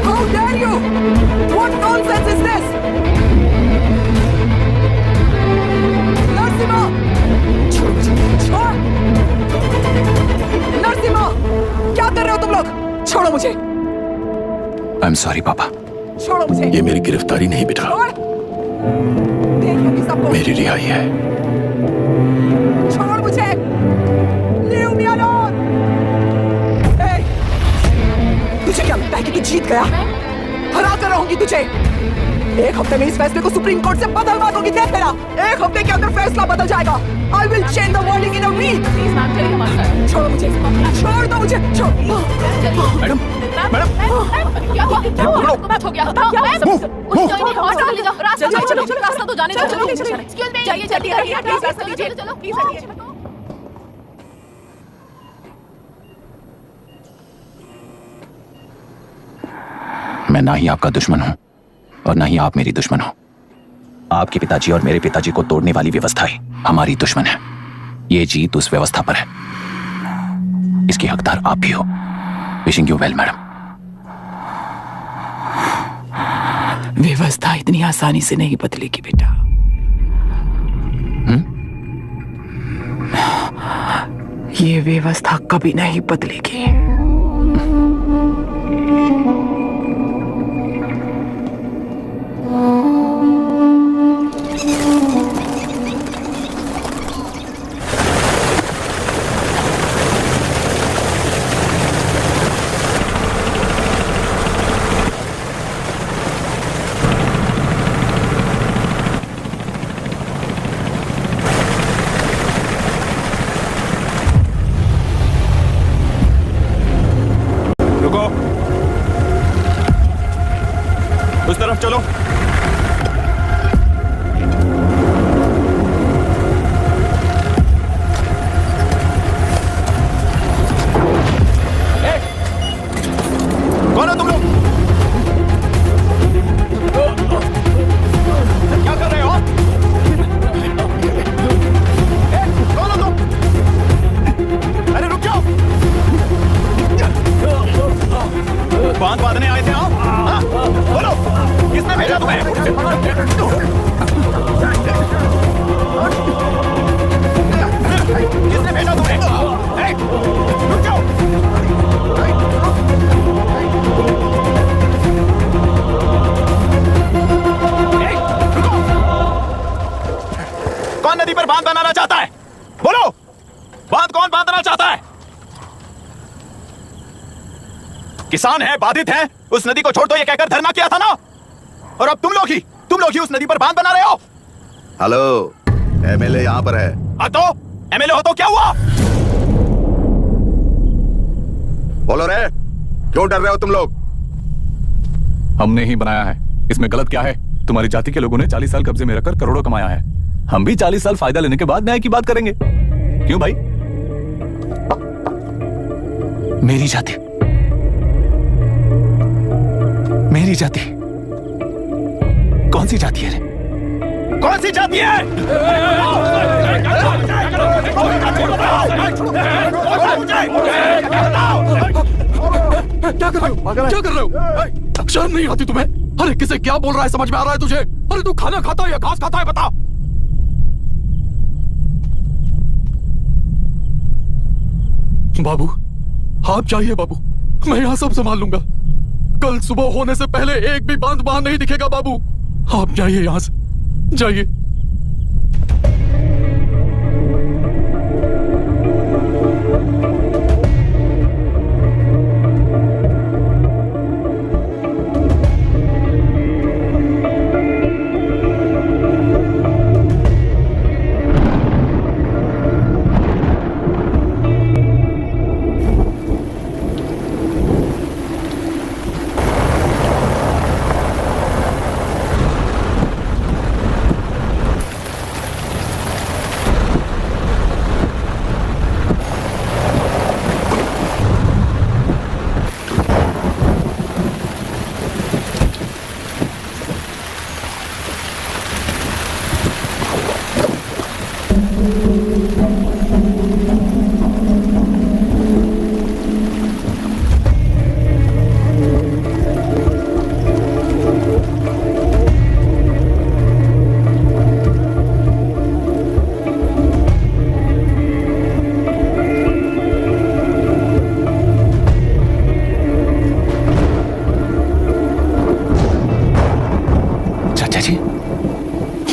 How dare you? What nonsense is this? Narasimha, छोड़। नरसिम्हा, क्या कर रहे हो तुम लोग? छोड़ो मुझे। आई एम सॉरी पापा। छोड़ो मुझे। ये मेरी गिरफ्तारी नहीं बेटा, मेरी रिहाई है। छोड़ मुझे। Leave me alone. तुझे क्या लगता है कि तू जीत गया? हरा कर रहूंगी तुझे। 1 हफ्ते में इस फैसले को सुप्रीम कोर्ट से बदलवा दूंगी, देख लेना। 1 हफ्ते के अंदर फैसला बदल जाएगा। I will change the verdict in a week. छोड़ो मुझे, छोड़ दो मुझे, छोड़। मैडम, रास्ता तो जाने दो। चलो जाइए, जल्दी करिए, प्लीज रास्ता दीजिए। चलो प्लीज आइए। मैं ना ही आपका दुश्मन हूं और ना ही आप मेरी दुश्मन हो। आपके पिताजी और मेरे पिताजी को तोड़ने वाली व्यवस्थाएं हमारी दुश्मन है। ये जीत उस व्यवस्था पर है, इसकी हकदार आप भी हो। Wishing you well madam. व्यवस्था इतनी आसानी से नहीं बदलेगी बेटा। ये व्यवस्था कभी नहीं बदलेगी। उस तरफ चलो। कौन हो तुम लोग? क्या कर रहे हो? कौन हो तुम? अरे रुक जाओ। बांध बांधने आए थे आप? हाँ? बोलो, किसने भेजा तुम्हें? किसने भेजा तुम्हें? रुक जाओ। कौन नदी पर बांध बनाना चाहता है? बोलो, बांध कौन बांधना चाहता है? किसान है, बाधित है, उस नदी को छोड़ दो ये कहकर धरना किया था ना। और अब तुम लोग ही उस नदी पर बांध बना रहे हो। हेलो, एमएलए यहाँ पर है। तो एमएलए हो तो क्या हुआ? बोलो रे, क्यों डर रहे हो तुम लोग? हमने ही बनाया है, इसमें गलत क्या है? तुम्हारी जाति के लोगों ने 40 साल कब्जे में रखकर करोड़ों कमाया है। हम भी 40 साल फायदा लेने के बाद न्याय की बात करेंगे। क्यों भाई? मेरी जाति, मेरी जाति कौन सी जाति है रे? कौन सी जाति है? क्या कर रहे हो? क्या कर रहे हो? शर्म नहीं आती तुम्हें? अरे किसे क्या बोल रहा है, समझ में आ रहा है तुझे? अरे तू खाना खाता है या घास खाता है, बता। बाबू आप चाहिए बाबू, मैं यहाँ सब संभाल लूंगा। कल सुबह होने से पहले एक भी बांध बाहर नहीं दिखेगा बाबू। आप जाइए यहाँ से, जाइए।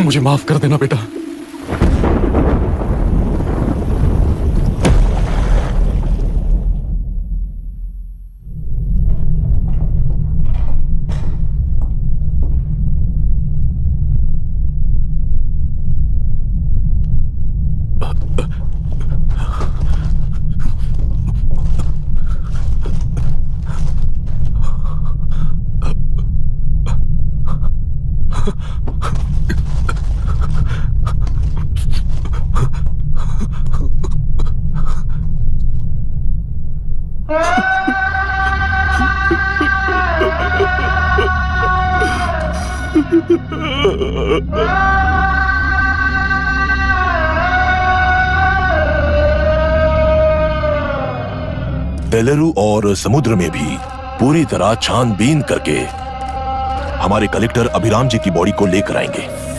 मुझे माफ कर देना बेटा। बेलरू और समुद्र में भी पूरी तरह छानबीन करके हमारे कलेक्टर अभिराम जी की बॉडी को लेकर आएंगे।